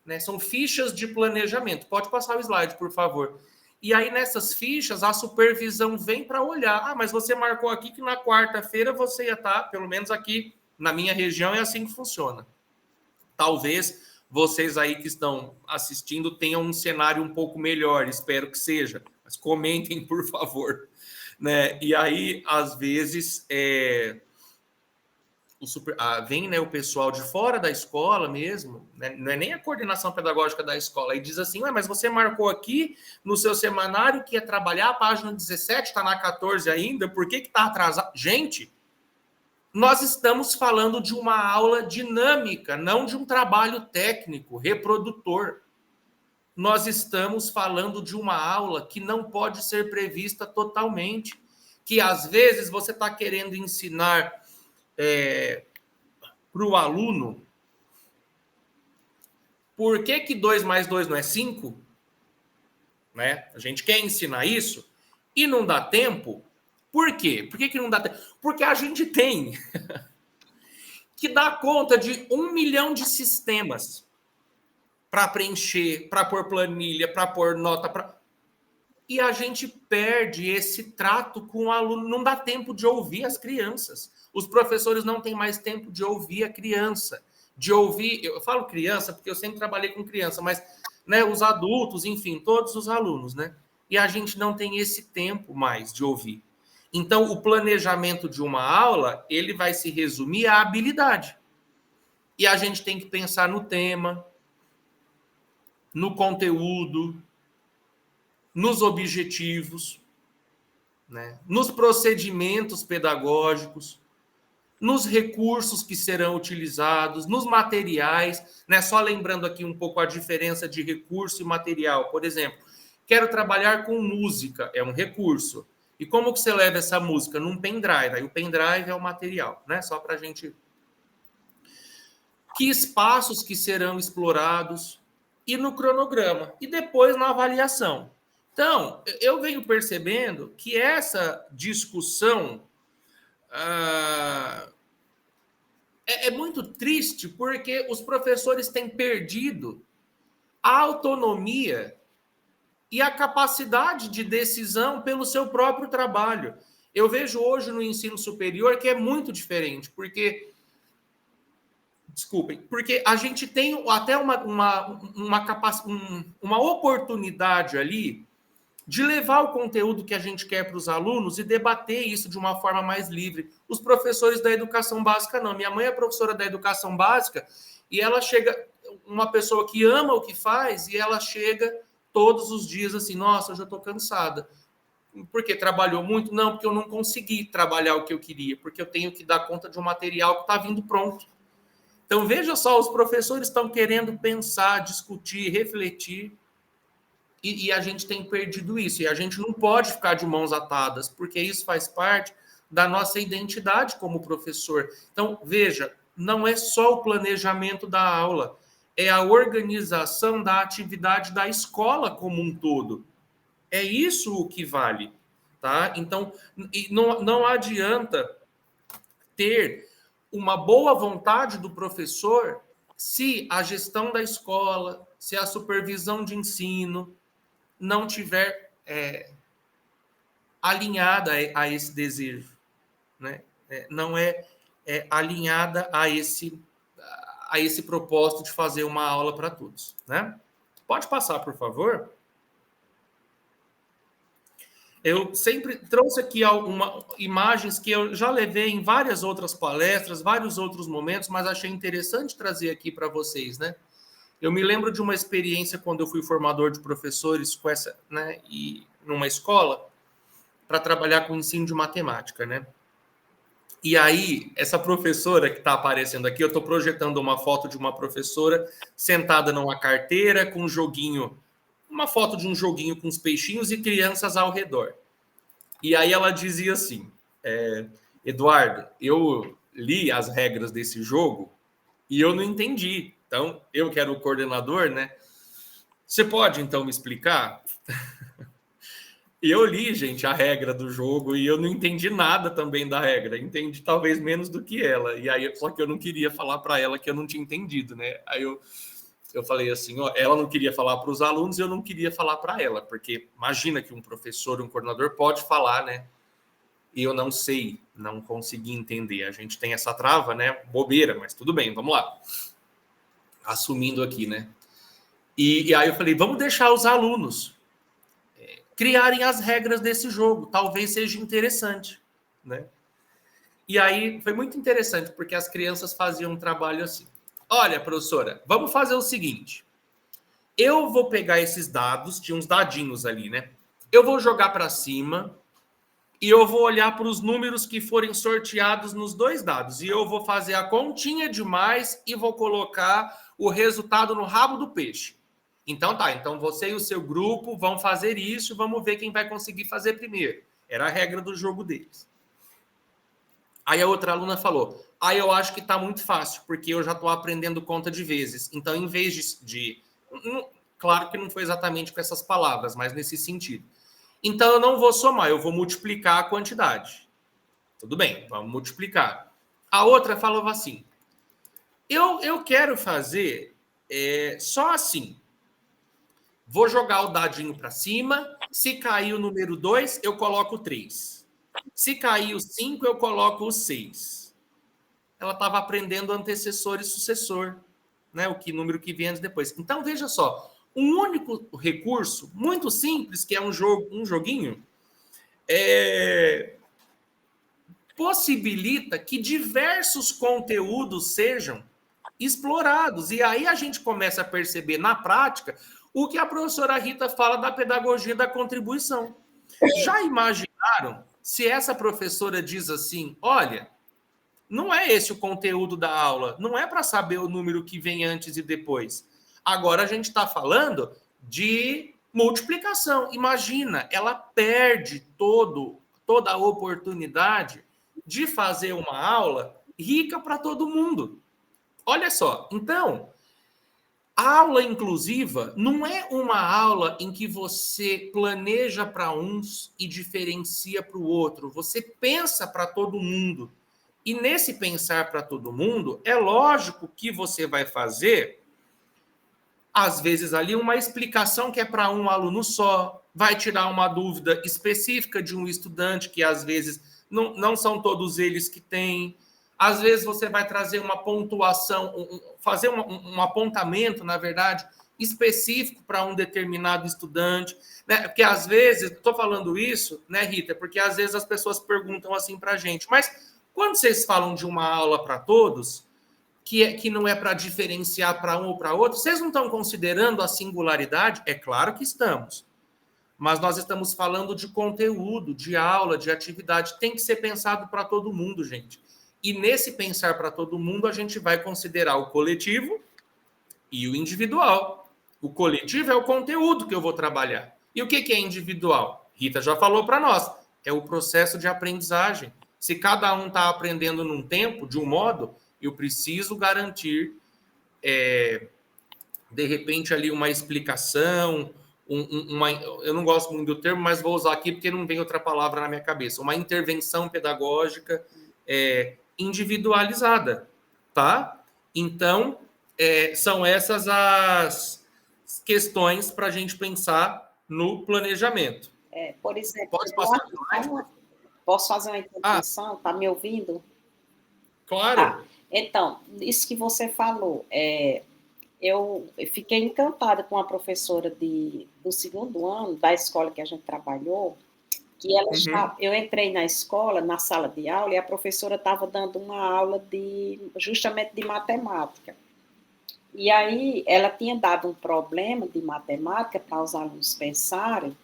Né? São fichas de planejamento. Pode passar o slide, por favor. E aí, nessas fichas, a supervisão vem para olhar. Ah, mas você marcou aqui que na quarta-feira você ia estar, pelo menos aqui na minha região, é assim que funciona. Talvez vocês aí que estão assistindo tenham um cenário um pouco melhor, espero que seja. Mas comentem, por favor. Né? E aí, às vezes, vem, né, o pessoal de fora da escola mesmo, né, não é nem a coordenação pedagógica da escola, e diz assim, mas você marcou aqui no seu semanário que ia trabalhar a página 17, está na 14 ainda, por que está atrasado? Gente, nós estamos falando de uma aula dinâmica, não de um trabalho técnico, reprodutor. Nós estamos falando de uma aula que não pode ser prevista totalmente, que às vezes você está querendo ensinar para o aluno, por que 2 mais 2 não é 5? Né? A gente quer ensinar isso e não dá tempo. Por quê? Por que não dá tempo? Porque a gente tem que dar conta de 1 milhão de sistemas para preencher, para pôr planilha, para pôr nota. E a gente perde esse trato com o aluno. Não dá tempo de ouvir as crianças. Os professores não têm mais tempo de ouvir a criança. De ouvir, eu falo criança porque eu sempre trabalhei com criança, mas, né, os adultos, enfim, todos os alunos, né? E a gente não tem esse tempo mais de ouvir. Então, o planejamento de uma aula, ele vai se resumir à habilidade. E a gente tem que pensar no tema, no conteúdo, nos objetivos, né? Nos procedimentos pedagógicos, nos recursos que serão utilizados, nos materiais, né? Só lembrando aqui um pouco a diferença de recurso e material. Por exemplo, quero trabalhar com música, é um recurso. E como que você leva essa música? Num pendrive. Aí o pendrive é o material, né? Só para a gente... Que espaços que serão explorados e no cronograma. E depois na avaliação. Então, eu venho percebendo que essa discussão é muito triste, porque os professores têm perdido a autonomia e a capacidade de decisão pelo seu próprio trabalho. Eu vejo hoje no ensino superior que é muito diferente, porque... Desculpem, porque a gente tem até uma oportunidade ali de levar o conteúdo que a gente quer para os alunos e debater isso de uma forma mais livre. Os professores da educação básica não. Minha mãe é professora da educação básica e ela chega, uma pessoa que ama o que faz, e ela chega todos os dias assim, nossa, eu já estou cansada. Porque trabalhou muito? Não, porque eu não consegui trabalhar o que eu queria, porque eu tenho que dar conta de um material que está vindo pronto. Então, veja só, os professores estão querendo pensar, discutir, refletir, e a gente tem perdido isso. E a gente não pode ficar de mãos atadas, porque isso faz parte da nossa identidade como professor. Então, veja, não é só o planejamento da aula, é a organização da atividade da escola como um todo. É isso o que vale, tá? Então, não adianta ter uma boa vontade do professor se a gestão da escola, se a supervisão de ensino não tiver alinhada a esse desejo, né? Não é alinhada a esse propósito de fazer uma aula para todos, né? Pode passar, por favor. Eu sempre trouxe aqui imagens que eu já levei em várias outras palestras, vários outros momentos, mas achei interessante trazer aqui para vocês, né? Eu me lembro de uma experiência quando eu fui formador de professores com essa, né, e numa escola para trabalhar com ensino de matemática, né? E aí, essa professora que está aparecendo aqui, eu estou projetando uma foto de uma professora sentada numa carteira com um joguinho, uma foto de um joguinho com os peixinhos e crianças ao redor. E aí ela dizia assim, Eduardo, eu li as regras desse jogo e eu não entendi. Então, eu que era o coordenador, né? Você pode, então, me explicar? E eu li, gente, a regra do jogo e eu não entendi nada também da regra. Entendi talvez menos do que ela. E aí, só que eu não queria falar para ela que eu não tinha entendido, né? Aí eu falei assim, ó, ela não queria falar para os alunos e eu não queria falar para ela, porque imagina que um professor, um coordenador pode falar, né? E eu não sei, não consegui entender. A gente tem essa trava, né? Bobeira, mas tudo bem, vamos lá. Assumindo aqui, né? E aí eu falei, vamos deixar os alunos criarem as regras desse jogo, talvez seja interessante, né? E aí foi muito interessante, porque as crianças faziam um trabalho assim. Olha, professora, vamos fazer o seguinte. Eu vou pegar esses dados, tinha uns dadinhos ali, né? Eu vou jogar para cima e eu vou olhar para os números que forem sorteados nos dois dados. E eu vou fazer a continha de mais e vou colocar o resultado no rabo do peixe. Então tá, então você e o seu grupo vão fazer isso, vamos ver quem vai conseguir fazer primeiro. Era a regra do jogo deles. Aí a outra aluna falou, eu acho que tá muito fácil, porque eu já estou aprendendo conta de vezes. Então, em vez claro que não foi exatamente com essas palavras, mas nesse sentido. Então, eu não vou somar, eu vou multiplicar a quantidade. Tudo bem, vamos multiplicar. A outra falava assim, eu quero fazer só assim. Vou jogar o dadinho para cima. Se cair o número 2, eu coloco 3. Se cair o 5, eu coloco o 6. Ela estava aprendendo antecessor e sucessor, né? Número que vem antes depois. Então, veja só. Um único recurso, muito simples, que é um joguinho, possibilita que diversos conteúdos sejam explorados. E aí a gente começa a perceber na prática o que a professora Rita fala da pedagogia da contribuição. Já imaginaram se essa professora diz assim, olha, não é esse o conteúdo da aula, não é para saber o número que vem antes e depois. Agora a gente está falando de multiplicação. Imagina, ela perde toda a oportunidade de fazer uma aula rica para todo mundo. Olha só, então, a aula inclusiva não é uma aula em que você planeja para uns e diferencia para o outro. Você pensa para todo mundo. E nesse pensar para todo mundo, é lógico que você vai fazer, às vezes, ali uma explicação que é para um aluno só, vai tirar uma dúvida específica de um estudante, que às vezes não são todos eles que têm. Às vezes você vai trazer uma pontuação, fazer um apontamento, na verdade, específico para um determinado estudante. Né? Porque às vezes, estou falando isso, né, Rita? Porque às vezes as pessoas perguntam assim para a gente, mas quando vocês falam de uma aula para todos, que não é para diferenciar para um ou para outro, vocês não estão considerando a singularidade? É claro que estamos. Mas nós estamos falando de conteúdo, de aula, de atividade. Tem que ser pensado para todo mundo, gente. E nesse pensar para todo mundo, a gente vai considerar o coletivo e o individual. O coletivo é o conteúdo que eu vou trabalhar. E o que é individual? Rita já falou para nós. É o processo de aprendizagem. Se cada um está aprendendo num tempo, de um modo, eu preciso garantir, de repente, ali uma explicação, eu não gosto muito do termo, mas vou usar aqui porque não vem outra palavra na minha cabeça. Uma intervenção pedagógica individualizada, tá? Então, são essas as questões para a gente pensar no planejamento. Por exemplo, Pode passar a slide? posso fazer uma intervenção? Está me ouvindo? Claro. Então, isso que você falou, eu fiquei encantada com a professora do segundo ano da escola que a gente trabalhou, que eu entrei na escola, na sala de aula, e a professora estava dando uma aula justamente de matemática. E aí ela tinha dado um problema de matemática para os alunos pensarem,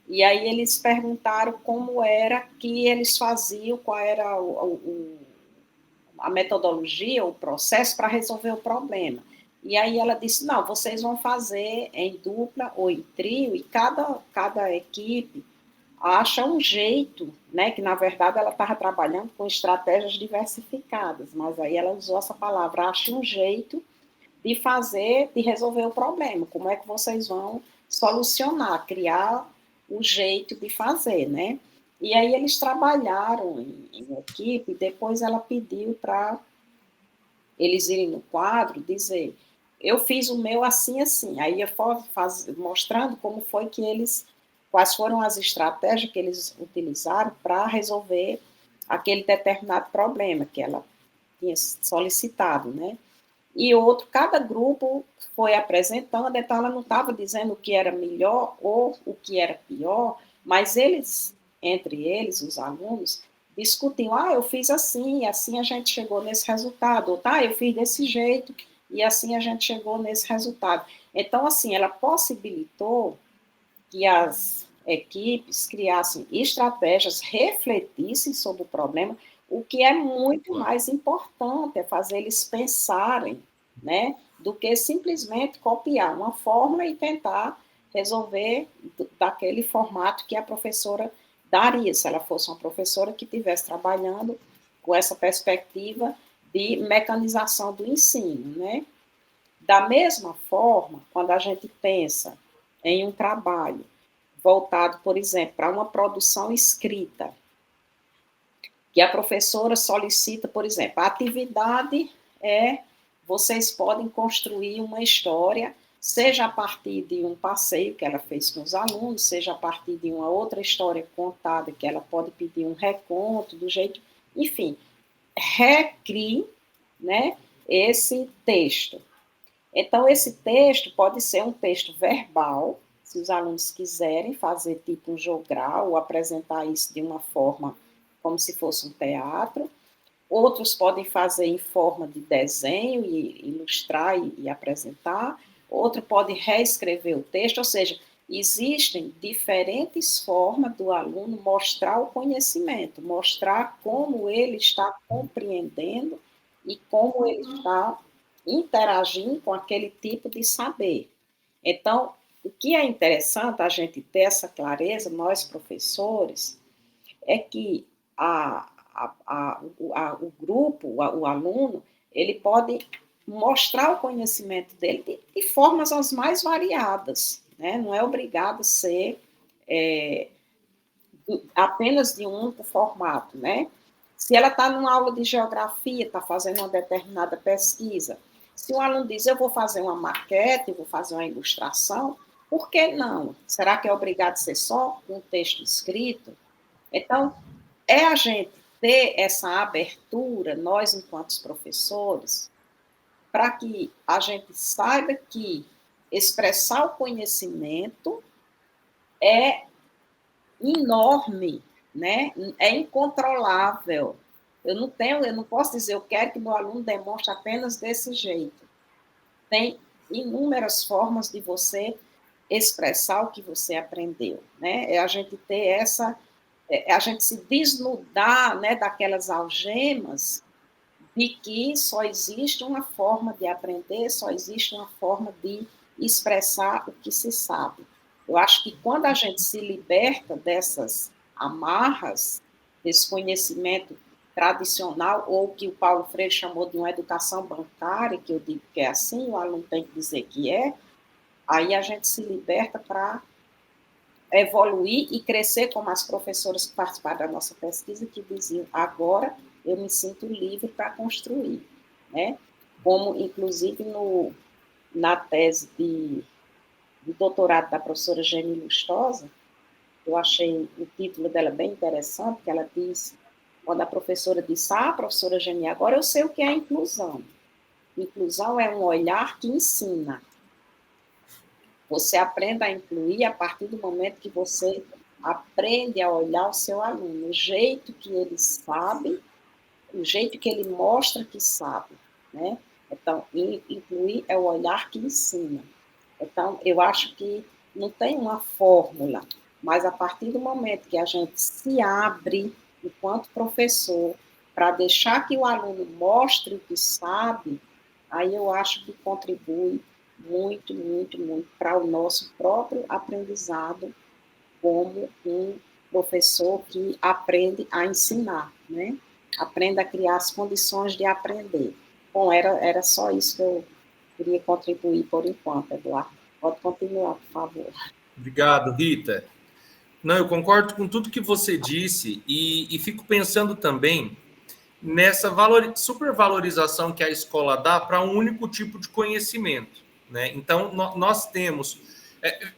e aí eles perguntaram como era que eles faziam, qual era a metodologia, o processo para resolver o problema. E aí ela disse, não, vocês vão fazer em dupla ou em trio, e cada equipe acha um jeito, né, que na verdade ela estava trabalhando com estratégias diversificadas, mas aí ela usou essa palavra, acha um jeito de resolver o problema, como é que vocês vão solucionar, criar o jeito de fazer, né? E aí eles trabalharam em equipe, depois ela pediu para eles irem no quadro dizer, eu fiz o meu assim, assim, aí eu mostrando como foi que quais foram as estratégias que eles utilizaram para resolver aquele determinado problema que ela tinha solicitado, né? E cada grupo foi apresentando, então ela não estava dizendo o que era melhor ou o que era pior, mas entre eles, os alunos, discutiam, eu fiz assim, e assim a gente chegou nesse resultado, ou eu fiz desse jeito, e assim a gente chegou nesse resultado. Então, assim, ela possibilitou que as equipes criassem estratégias, refletissem sobre o problema, o que é muito mais importante, é fazer eles pensarem, né, do que simplesmente copiar uma fórmula e tentar resolver daquele formato que a professora daria, se ela fosse uma professora que estivesse trabalhando com essa perspectiva de mecanização do ensino, né? Da mesma forma, quando a gente pensa em um trabalho voltado, por exemplo, para uma produção escrita, que a professora solicita, por exemplo, a atividade vocês podem construir uma história, seja a partir de um passeio que ela fez com os alunos, seja a partir de uma outra história contada, que ela pode pedir um reconto, do jeito, enfim, recrie, né, esse texto. Então, esse texto pode ser um texto verbal, se os alunos quiserem fazer tipo um jogral ou apresentar isso de uma forma como se fosse um teatro. Outros podem fazer em forma de desenho e ilustrar e apresentar. Outro pode reescrever o texto, ou seja, existem diferentes formas do aluno mostrar o conhecimento, mostrar como ele está compreendendo e como ele está interagindo com aquele tipo de saber. Então, o que é interessante a gente ter essa clareza, nós professores, é que o grupo, o aluno, ele pode mostrar o conhecimento dele de formas as mais variadas, né? Não é obrigado a ser apenas de um único formato, né? Se ela está numa aula de geografia, está fazendo uma determinada pesquisa, se o aluno diz, eu vou fazer uma maquete, eu vou fazer uma ilustração, por que não? Será que é obrigado a ser só um texto escrito? Então, a gente ter essa abertura, nós enquanto professores, para que a gente saiba que expressar o conhecimento é enorme, né? É incontrolável. Eu não posso dizer, eu quero que meu aluno demonstre apenas desse jeito. Tem inúmeras formas de você expressar o que você aprendeu, né? É a gente ter a gente se desnudar, né, daquelas algemas de que só existe uma forma de aprender, só existe uma forma de expressar o que se sabe. Eu acho que quando a gente se liberta dessas amarras, desse conhecimento tradicional, ou que o Paulo Freire chamou de uma educação bancária, que eu digo que é assim, o aluno tem que dizer que aí a gente se liberta para evoluir e crescer como as professoras que participaram da nossa pesquisa, que diziam, agora eu me sinto livre para construir, né? Como, inclusive, na tese de doutorado da professora Geni Lustosa, eu achei o título dela bem interessante, que ela diz, quando a professora disse, professora Geni, agora eu sei o que é inclusão. Inclusão é um olhar que ensina. Você aprende a incluir a partir do momento que você aprende a olhar o seu aluno, o jeito que ele sabe, o jeito que ele mostra que sabe, né? Então, incluir é o olhar que ensina. Então, eu acho que não tem uma fórmula, mas a partir do momento que a gente se abre, enquanto professor, para deixar que o aluno mostre o que sabe, aí eu acho que contribui muito, muito, muito para o nosso próprio aprendizado como um professor que aprende a ensinar, né? Aprende a criar as condições de aprender. Bom, era só isso que eu queria contribuir por enquanto, Eduardo. Pode continuar, por favor. Obrigado, Rita. Não, eu concordo com tudo que você disse e fico pensando também nessa supervalorização que a escola dá para um único tipo de conhecimento, né? Então, nós temos...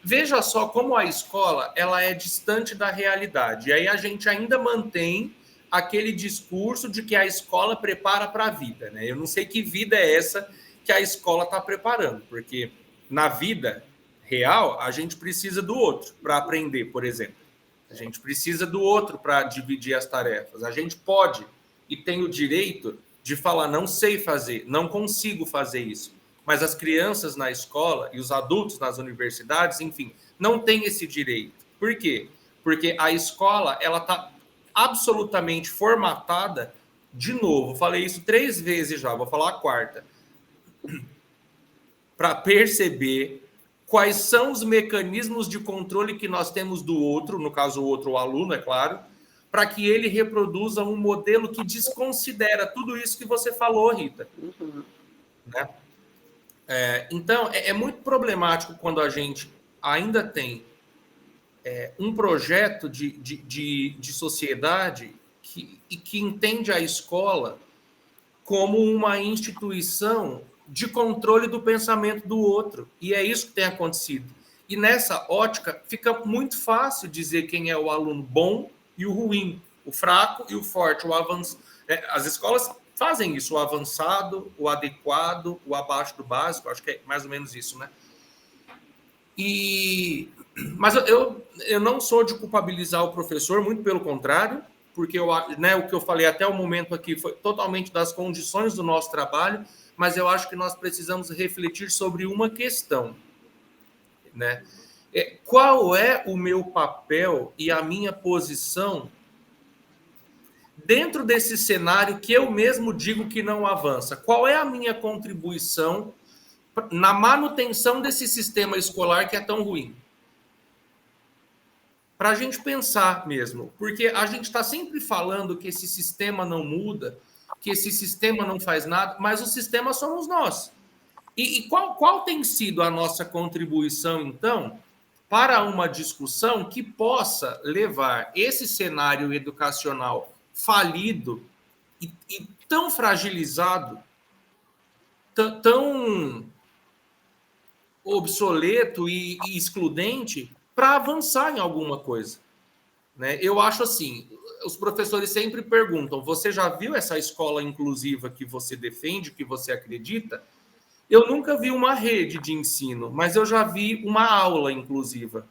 veja só como a escola ela é distante da realidade. E aí a gente ainda mantém aquele discurso de que a escola prepara para a vida, né? Eu não sei que vida é essa que a escola está preparando, porque na vida real a gente precisa do outro para aprender, por exemplo. A gente precisa do outro para dividir as tarefas. A gente pode e tem o direito de falar, não sei fazer, não consigo fazer isso. Mas as crianças na escola e os adultos nas universidades, enfim, não têm esse direito. Por quê? Porque a escola ela está absolutamente formatada, de novo, falei isso 3 vezes já, vou falar a 4ª, para perceber quais são os mecanismos de controle que nós temos do outro, no caso o outro, o aluno, é claro, para que ele reproduza um modelo que desconsidera tudo isso que você falou, Rita. Né? Então, é muito problemático quando a gente ainda tem um projeto de sociedade que entende a escola como uma instituição de controle do pensamento do outro. E é isso que tem acontecido. E nessa ótica, fica muito fácil dizer quem é o aluno bom e o ruim, o fraco e o forte, o avançado. As escolas fazem isso, o avançado, o adequado, o abaixo do básico, acho que é mais ou menos isso, né? Mas eu não sou de culpabilizar o professor, muito pelo contrário, porque o que eu falei até o momento aqui foi totalmente das condições do nosso trabalho, mas eu acho que nós precisamos refletir sobre uma questão, né? Qual é o meu papel e a minha posição dentro desse cenário que eu mesmo digo que não avança? Qual é a minha contribuição na manutenção desse sistema escolar que é tão ruim? Para a gente pensar mesmo, porque a gente está sempre falando que esse sistema não muda, que esse sistema não faz nada, mas o sistema somos nós. E qual tem sido a nossa contribuição, então, para uma discussão que possa levar esse cenário educacional falido e tão fragilizado, tão obsoleto e excludente, para avançar em alguma coisa, né? Eu acho assim, os professores sempre perguntam, você já viu essa escola inclusiva que você defende, que você acredita? Eu nunca vi uma rede de ensino, mas eu já vi uma aula inclusiva.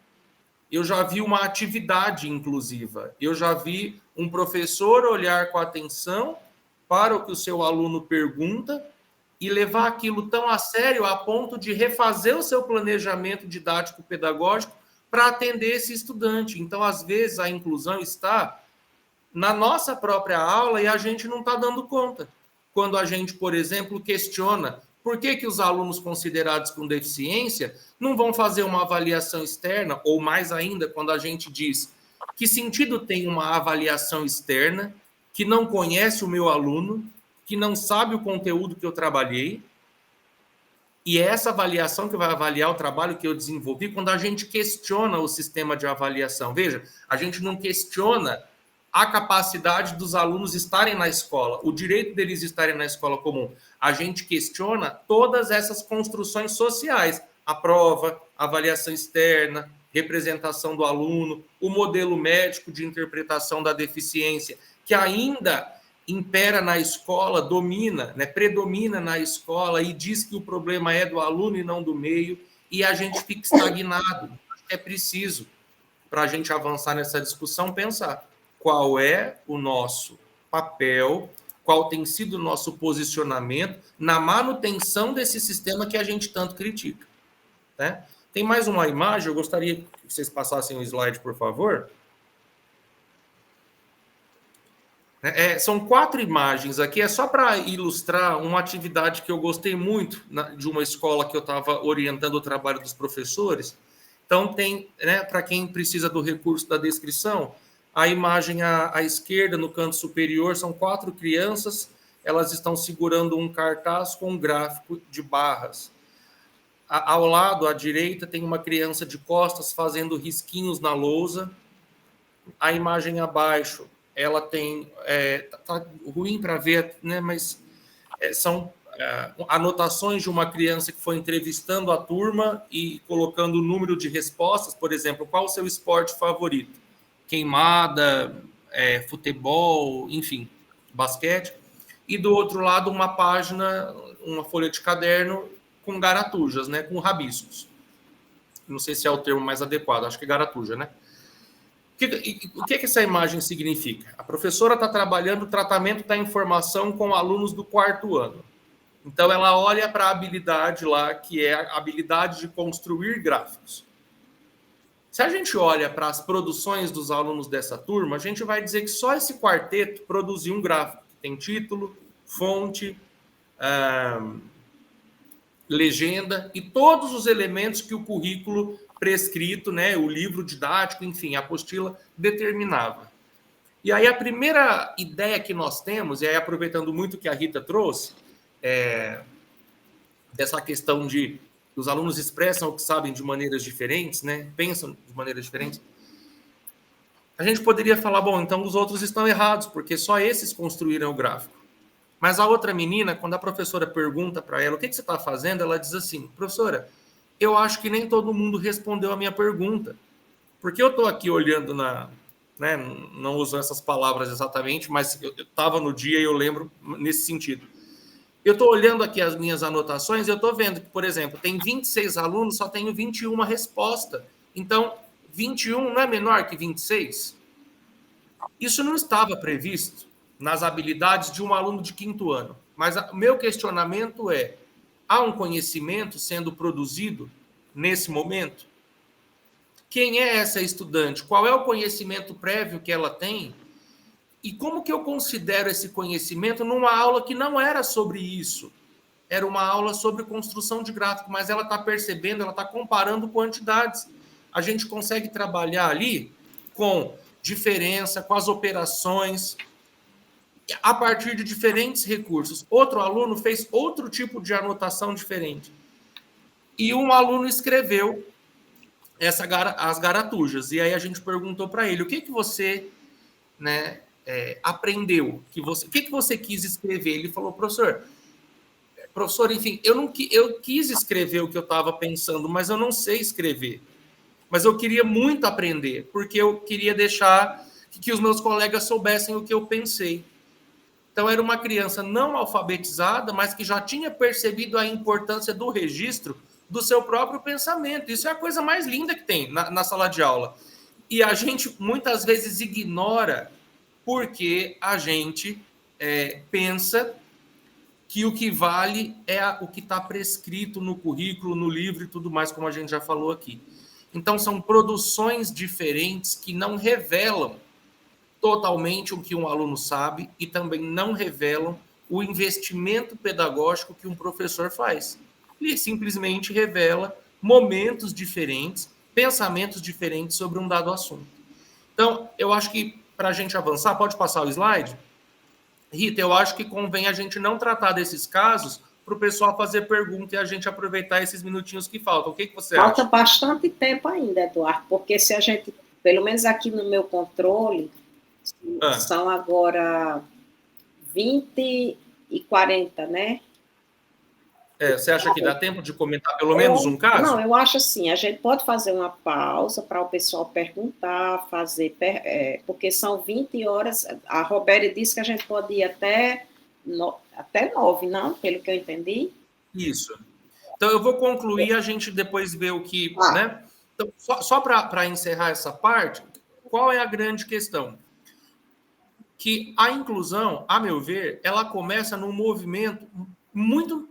Eu já vi uma atividade inclusiva. Eu já vi um professor olhar com atenção para o que o seu aluno pergunta e levar aquilo tão a sério a ponto de refazer o seu planejamento didático-pedagógico para atender esse estudante. Então, às vezes, a inclusão está na nossa própria aula e a gente não está dando conta. Quando a gente, por exemplo, questiona por que os alunos considerados com deficiência não vão fazer uma avaliação externa, ou mais ainda, quando a gente diz que sentido tem uma avaliação externa que não conhece o meu aluno, que não sabe o conteúdo que eu trabalhei, e é essa avaliação que vai avaliar o trabalho que eu desenvolvi quando a gente questiona o sistema de avaliação. Veja, a gente não questiona a capacidade dos alunos estarem na escola, o direito deles estarem na escola comum. A gente questiona todas essas construções sociais, a prova, a avaliação externa, representação do aluno, o modelo médico de interpretação da deficiência, que ainda impera na escola, domina, né, predomina na escola e diz que o problema é do aluno e não do meio, e a gente fica estagnado. É preciso, para a gente avançar nessa discussão, pensar qual é o nosso papel, qual tem sido o nosso posicionamento na manutenção desse sistema que a gente tanto critica, né? Tem mais uma imagem, eu gostaria que vocês passassem um slide, por favor. São 4 imagens aqui, é só para ilustrar uma atividade que eu gostei muito de uma escola que eu estava orientando o trabalho dos professores. Então, tem, né, para quem precisa do recurso da descrição, a imagem à esquerda, no canto superior, são 4 crianças, elas estão segurando um cartaz com um gráfico de barras. Ao lado, à direita, tem uma criança de costas fazendo risquinhos na lousa. A imagem abaixo, ela tem... tá ruim para ver, né, mas são anotações de uma criança que foi entrevistando a turma e colocando o número de respostas, por exemplo, qual o seu esporte favorito? Queimada, futebol, enfim, basquete. E do outro lado, uma página, uma folha de caderno com garatujas, né, com rabiscos. Não sei se é o termo mais adequado, acho que é garatuja, né? O que essa imagem significa? A professora está trabalhando o tratamento da informação com alunos do 4º ano. Então, ela olha para a habilidade lá, que é a habilidade de construir gráficos. Se a gente olha para as produções dos alunos dessa turma, a gente vai dizer que só esse quarteto produziu um gráfico. Tem título, fonte, legenda e todos os elementos que o currículo prescrito, né, o livro didático, enfim, a apostila determinava. E aí a primeira ideia que nós temos, e aí aproveitando muito que a Rita trouxe, dessa questão de os alunos expressam o que sabem de maneiras diferentes, né, pensam de maneiras diferentes, a gente poderia falar, bom, então os outros estão errados, porque só esses construíram o gráfico. Mas a outra menina, quando a professora pergunta para ela o que você está fazendo, ela diz assim, professora, eu acho que nem todo mundo respondeu a minha pergunta. Porque eu estou aqui olhando né, não uso essas palavras exatamente, mas eu estava no dia e eu lembro nesse sentido. Eu estou olhando aqui as minhas anotações e eu estou vendo que, por exemplo, tem 26 alunos, só tenho 21 resposta. Então, 21 não é menor que 26? Isso não estava previsto nas habilidades de um aluno de 5º ano. Mas o meu questionamento é, há um conhecimento sendo produzido nesse momento? Quem é essa estudante? Qual é o conhecimento prévio que ela tem? E como que eu considero esse conhecimento numa aula que não era sobre isso? Era uma aula sobre construção de gráfico, mas ela está percebendo, ela está comparando quantidades. A gente consegue trabalhar ali com diferença, com as operações, a partir de diferentes recursos. Outro aluno fez outro tipo de anotação diferente. E um aluno escreveu as garatujas. E aí a gente perguntou para ele, o que você, né, aprendeu? O que você quis escrever? Ele falou, professor, enfim, eu quis escrever o que eu estava pensando, mas eu não sei escrever. Mas eu queria muito aprender, porque eu queria deixar que os meus colegas soubessem o que eu pensei. Então, era uma criança não alfabetizada, mas que já tinha percebido a importância do registro do seu próprio pensamento. Isso é a coisa mais linda que tem na sala de aula. E a gente, muitas vezes, ignora porque a gente pensa que o que vale é o que está prescrito no currículo, no livro e tudo mais, como a gente já falou aqui. Então, são produções diferentes que não revelam totalmente o que um aluno sabe e também não revelam o investimento pedagógico que um professor faz. Ele simplesmente revela momentos diferentes, pensamentos diferentes sobre um dado assunto. Então, eu acho que, para a gente avançar, pode passar o slide? Rita, eu acho que convém a gente não tratar desses casos para o pessoal fazer pergunta e a gente aproveitar esses minutinhos que faltam. O que você acha? Falta bastante tempo ainda, Eduardo, porque se a gente, pelo menos aqui no meu controle, São agora 20h40, né? Você acha que dá tempo de comentar pelo menos um caso? Não, eu acho assim, a gente pode fazer uma pausa para o pessoal perguntar, porque são 20 horas, a Roberta disse que a gente pode ir até 9, não? Pelo que eu entendi. Isso. Então, eu vou concluir, a gente depois vê o que... né? Então, só para encerrar essa parte, qual é a grande questão? Que a inclusão, a meu ver, ela começa num movimento muito...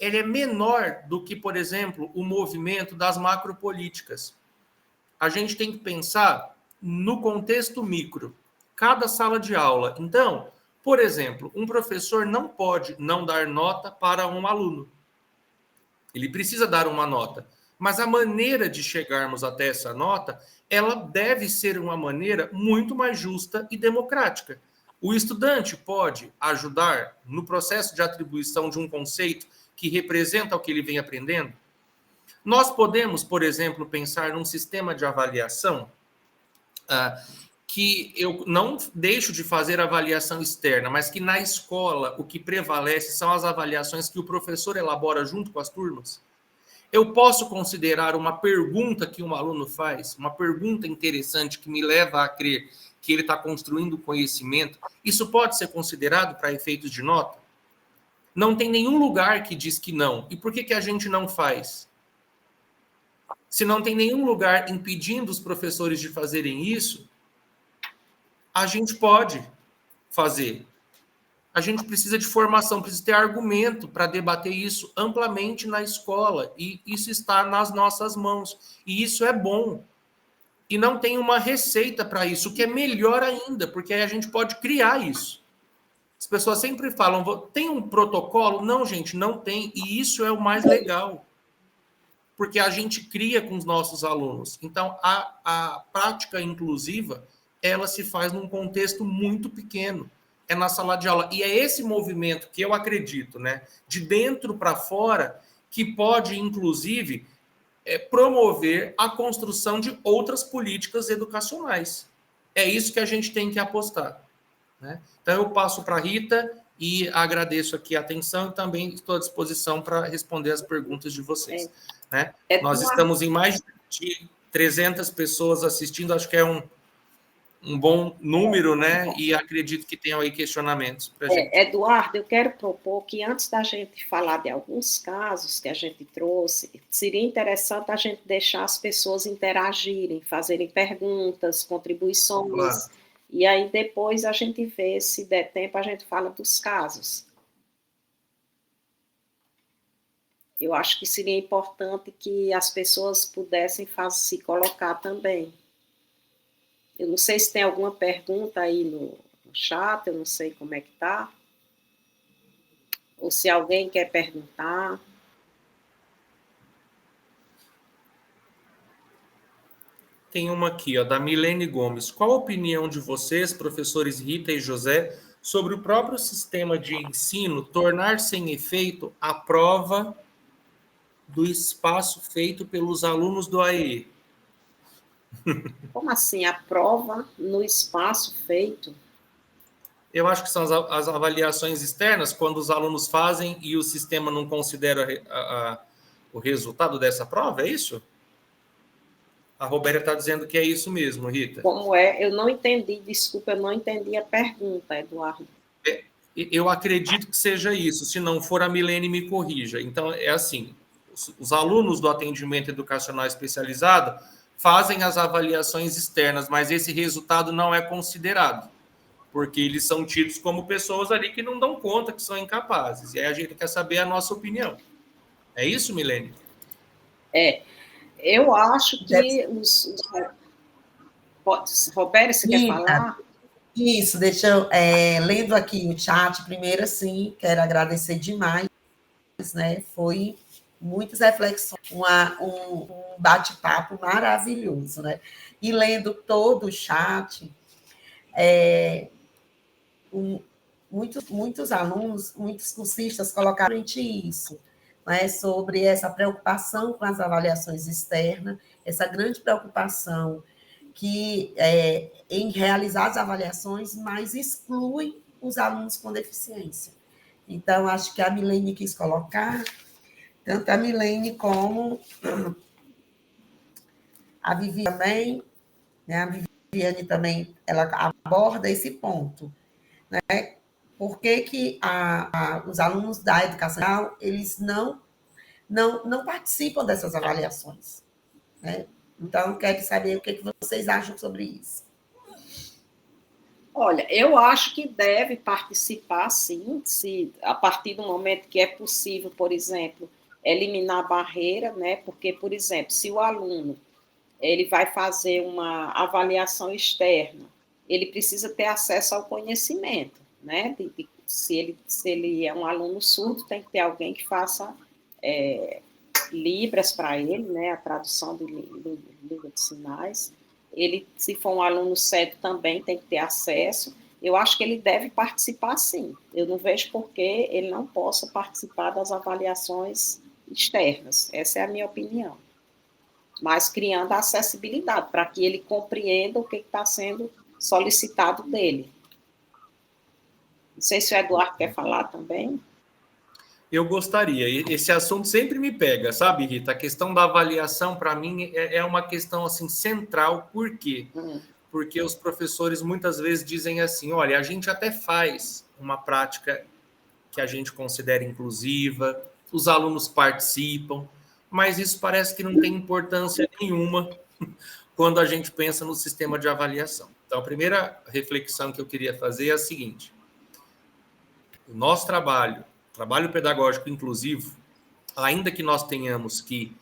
ele é menor do que, por exemplo, o movimento das macropolíticas. A gente tem que pensar no contexto micro, cada sala de aula. Então, por exemplo, um professor não pode não dar nota para um aluno. Ele precisa dar uma nota. Mas a maneira de chegarmos até essa nota, ela deve ser uma maneira muito mais justa e democrática. O estudante pode ajudar no processo de atribuição de um conceito que representa o que ele vem aprendendo? Nós podemos, por exemplo, pensar num sistema de avaliação que eu não deixo de fazer avaliação externa, mas que na escola o que prevalece são as avaliações que o professor elabora junto com as turmas. Eu posso considerar uma pergunta que um aluno faz, uma pergunta interessante que me leva a crer que ele está construindo conhecimento, isso pode ser considerado para efeitos de nota? Não tem nenhum lugar que diz que não. E por que a gente não faz? Se não tem nenhum lugar impedindo os professores de fazerem isso, a gente pode fazer. A gente precisa de formação, precisa ter argumento para debater isso amplamente na escola. E isso está nas nossas mãos. E isso é bom. E não tem uma receita para isso, o que é melhor ainda, porque aí a gente pode criar isso. As pessoas sempre falam, tem um protocolo? Não, gente, não tem. E isso é o mais legal. Porque a gente cria com os nossos alunos. Então, a prática inclusiva, ela se faz num contexto muito pequeno. É na sala de aula. E é esse movimento que eu acredito, né, de dentro para fora, que pode, inclusive, promover a construção de outras políticas educacionais. É isso que a gente tem que apostar. Né? Então, eu passo para a Rita e agradeço aqui a atenção e também estou à disposição para responder as perguntas de vocês. Né? Nós estamos em mais de 300 pessoas assistindo, acho que é um bom número, né? E acredito que tenham aí questionamentos para a gente. Eduardo, eu quero propor que antes da gente falar de alguns casos que a gente trouxe, seria interessante a gente deixar as pessoas interagirem, fazerem perguntas, contribuições, claro. E aí depois a gente vê, se der tempo, a gente fala dos casos. Eu acho que seria importante que as pessoas pudessem se colocar também. Eu não sei se tem alguma pergunta aí no chat, eu não sei como é que tá. Ou se alguém quer perguntar. Tem uma aqui, ó, da Milene Gomes. Qual a opinião de vocês, professores Rita e José, sobre o próprio sistema de ensino tornar sem efeito a prova do espaço feito pelos alunos do AEE? Como assim? A prova no espaço feito? Eu acho que são as avaliações externas, quando os alunos fazem e o sistema não considera o resultado dessa prova, é isso? A Roberta está dizendo que é isso mesmo, Rita. Como é? Eu não entendi, desculpa, eu não entendi a pergunta, Eduardo. Eu acredito que seja isso, se não for a Milene me corrija. Então, é assim, os alunos do atendimento educacional especializado fazem as avaliações externas, mas esse resultado não é considerado, porque eles são tidos como pessoas ali que não dão conta, que são incapazes. E aí a gente quer saber a nossa opinião. É isso, Milene? Eu acho que Roberta, você quer falar? Isso, deixa eu... lendo aqui o chat, primeiro, assim, quero agradecer demais, né? Foi muitas reflexões, um bate-papo maravilhoso, né? E lendo todo o chat, muitos alunos, muitos cursistas colocaram isso, né, sobre essa preocupação com as avaliações externas, essa grande preocupação que em realizar as avaliações, mas excluem os alunos com deficiência. Então, acho que a Milene quis colocar, tanto a Milene como a Viviane também, né? A Viviane também, ela aborda esse ponto, né? Por que os alunos da educação, eles não participam dessas avaliações, né? Então, quero saber o que vocês acham sobre isso. Olha, eu acho que deve participar, sim, se a partir do momento que é possível, por exemplo, eliminar a barreira, né? Porque, por exemplo, se o aluno ele vai fazer uma avaliação externa, ele precisa ter acesso ao conhecimento, né? Se ele é um aluno surdo, tem que ter alguém que faça libras para ele, né? A tradução de língua de sinais. Ele, se for um aluno cego, também tem que ter acesso. Eu acho que ele deve participar, sim. Eu não vejo por que ele não possa participar das avaliações externas. Essa é a minha opinião. Mas criando a acessibilidade, para que ele compreenda o que está sendo solicitado dele. Não sei se o Eduardo quer falar também. Eu gostaria. Esse assunto sempre me pega, sabe, Rita? A questão da avaliação, para mim, é uma questão assim central. Por quê? Porque os professores muitas vezes dizem assim, olha, a gente até faz uma prática que a gente considera inclusiva, os alunos participam, mas isso parece que não tem importância nenhuma quando a gente pensa no sistema de avaliação. Então, a primeira reflexão que eu queria fazer é a seguinte: o nosso trabalho pedagógico inclusivo, ainda que nós tenhamos que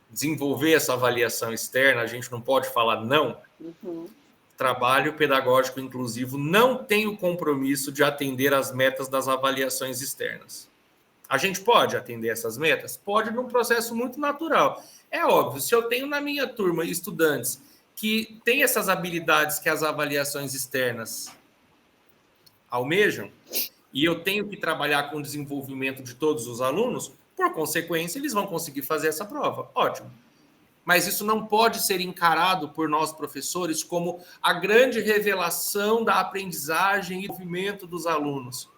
desenvolver essa avaliação externa, a gente não pode falar não. Trabalho pedagógico inclusivo não tem o compromisso de atender às metas das avaliações externas. A gente pode atender essas metas? Pode, num processo muito natural. É óbvio, se eu tenho na minha turma estudantes que têm essas habilidades que as avaliações externas almejam, e eu tenho que trabalhar com o desenvolvimento de todos os alunos, por consequência, eles vão conseguir fazer essa prova. Ótimo. Mas isso não pode ser encarado por nós, professores, como a grande revelação da aprendizagem e desenvolvimento dos alunos.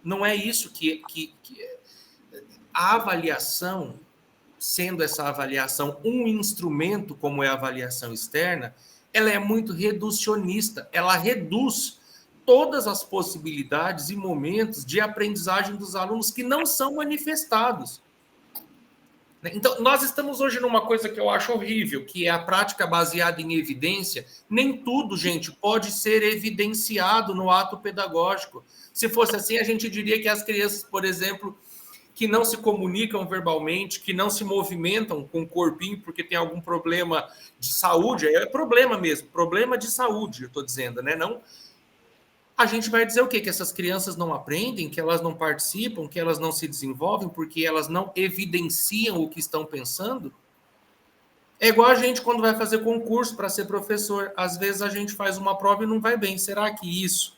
Não é isso que a avaliação, sendo essa avaliação um instrumento como é a avaliação externa, ela é muito reducionista, ela reduz todas as possibilidades e momentos de aprendizagem dos alunos que não são manifestados. Então, nós estamos hoje numa coisa que eu acho horrível, que é a prática baseada em evidência. Nem tudo, gente, pode ser evidenciado no ato pedagógico. Se fosse assim, a gente diria que as crianças, por exemplo, que não se comunicam verbalmente, que não se movimentam com o corpinho porque tem algum problema de saúde, é problema mesmo, problema de saúde, eu estou dizendo, né? Não, a gente vai dizer o quê? Que essas crianças não aprendem, que elas não participam, que elas não se desenvolvem porque elas não evidenciam o que estão pensando? É igual a gente quando vai fazer concurso para ser professor. Às vezes a gente faz uma prova e não vai bem. Será que isso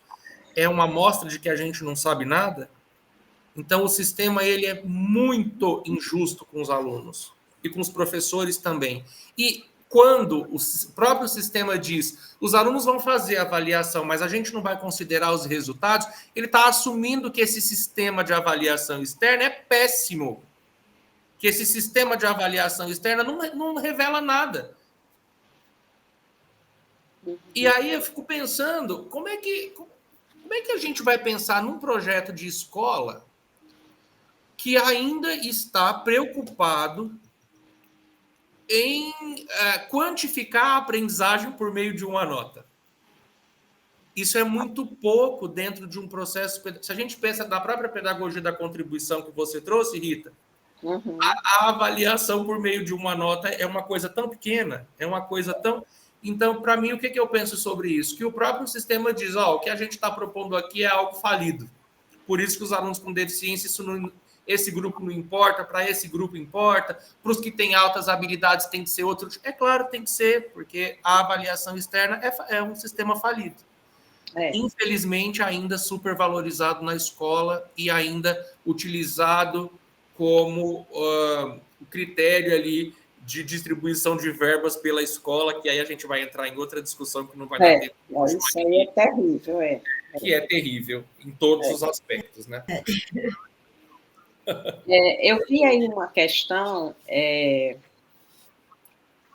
é uma amostra de que a gente não sabe nada? Então, o sistema ele é muito injusto com os alunos e com os professores também. E quando o próprio sistema diz os alunos vão fazer a avaliação, mas a gente não vai considerar os resultados, ele está assumindo que esse sistema de avaliação externa é péssimo, que esse sistema de avaliação externa não revela nada. E aí eu fico pensando, como é que a gente vai pensar num projeto de escola que ainda está preocupado em quantificar a aprendizagem por meio de uma nota? Isso é muito pouco dentro de um processo. Se a gente pensa na própria pedagogia da contribuição que você trouxe, Rita, a avaliação por meio de uma nota é uma coisa tão pequena, é uma coisa tão... Então, para mim, o que eu penso sobre isso? Que o próprio sistema diz, o que a gente está propondo aqui é algo falido. Por isso que os alunos com deficiência, esse grupo não importa, para esse grupo importa, para os que têm altas habilidades tem que ser outro. É claro, tem que ser, porque a avaliação externa é um sistema falido. Infelizmente, ainda supervalorizado na escola e ainda utilizado como critério ali de distribuição de verbas pela escola, que aí a gente vai entrar em outra discussão que não vai dar tempo. Isso aí é terrível, Que é terrível em todos os aspectos, né? Eu vi aí uma questão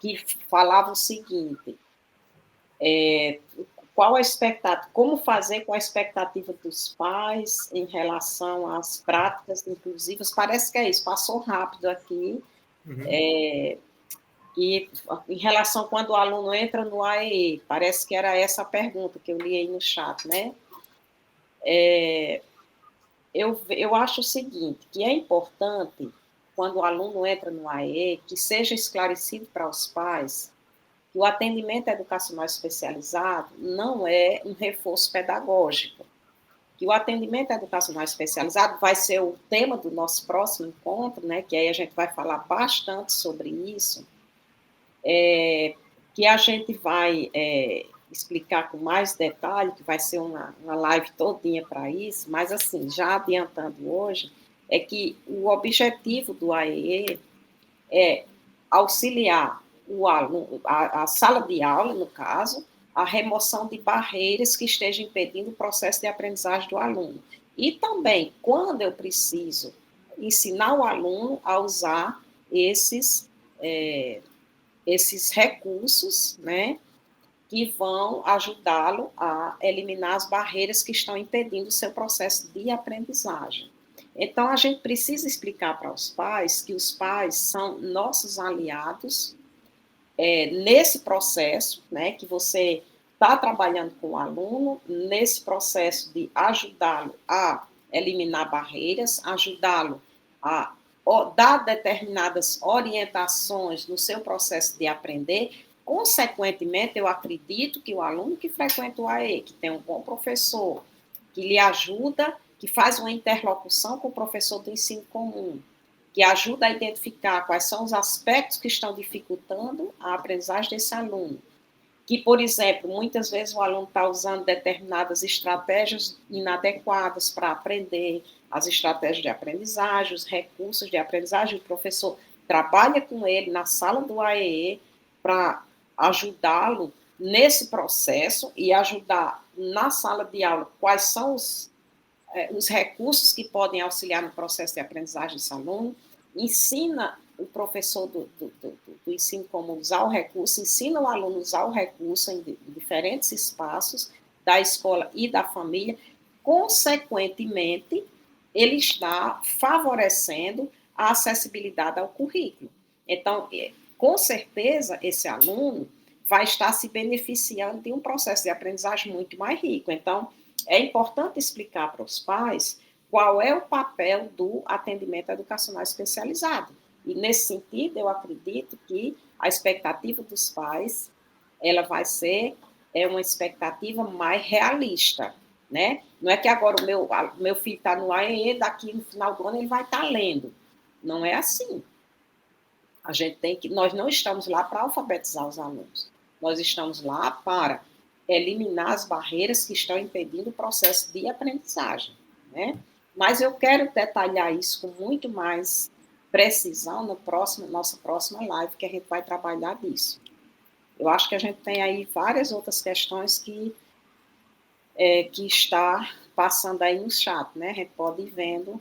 que falava o seguinte, qual a expectativa, como fazer com a expectativa dos pais em relação às práticas inclusivas? Parece que é isso, passou rápido aqui. E em relação quando o aluno entra no AEE, parece que era essa a pergunta que eu li aí no chat, né? Eu acho o seguinte, que é importante, quando o aluno entra no AEE, que seja esclarecido para os pais que o atendimento educacional especializado não é um reforço pedagógico, que o atendimento educacional especializado vai ser o tema do nosso próximo encontro, né, que aí a gente vai falar bastante sobre isso, que a gente vai explicar com mais detalhe, que vai ser uma live todinha para isso, mas assim, já adiantando hoje, é que o objetivo do AEE é auxiliar o aluno, a sala de aula, no caso, a remoção de barreiras que estejam impedindo o processo de aprendizagem do aluno. E também, quando eu preciso ensinar o aluno a usar esses recursos, né, que vão ajudá-lo a eliminar as barreiras que estão impedindo o seu processo de aprendizagem. Então, a gente precisa explicar para os pais que os pais são nossos aliados nesse processo, né, que você está trabalhando com o aluno, nesse processo de ajudá-lo a eliminar barreiras, ajudá-lo a dar determinadas orientações no seu processo de aprender. Consequentemente, eu acredito que o aluno que frequenta o AE, que tem um bom professor, que lhe ajuda, que faz uma interlocução com o professor do ensino comum, que ajuda a identificar quais são os aspectos que estão dificultando a aprendizagem desse aluno. Que, por exemplo, muitas vezes o aluno está usando determinadas estratégias inadequadas para aprender, as estratégias de aprendizagem, os recursos de aprendizagem, o professor trabalha com ele na sala do AEE para ajudá-lo nesse processo e ajudar na sala de aula quais são os recursos que podem auxiliar no processo de aprendizagem desse aluno, ensina o professor do ensino comum a usar o recurso, ensina o aluno a usar o recurso em diferentes espaços da escola e da família. Consequentemente, ele está favorecendo a acessibilidade ao currículo. Então, com certeza, esse aluno vai estar se beneficiando de um processo de aprendizagem muito mais rico. Então, é importante explicar para os pais qual é o papel do atendimento educacional especializado. E, nesse sentido, eu acredito que a expectativa dos pais ela vai ser uma expectativa mais realista, né? Não é que agora o meu filho está no AEE, daqui no final do ano ele vai estar lendo. Não é assim. A gente tem que, nós não estamos lá para alfabetizar os alunos. Nós estamos lá para eliminar as barreiras que estão impedindo o processo de aprendizagem, né? Mas eu quero detalhar isso com muito mais precisão na nossa próxima live, que a gente vai trabalhar disso. Eu acho que a gente tem aí várias outras questões que está passando aí no chat, né? A gente pode ir vendo.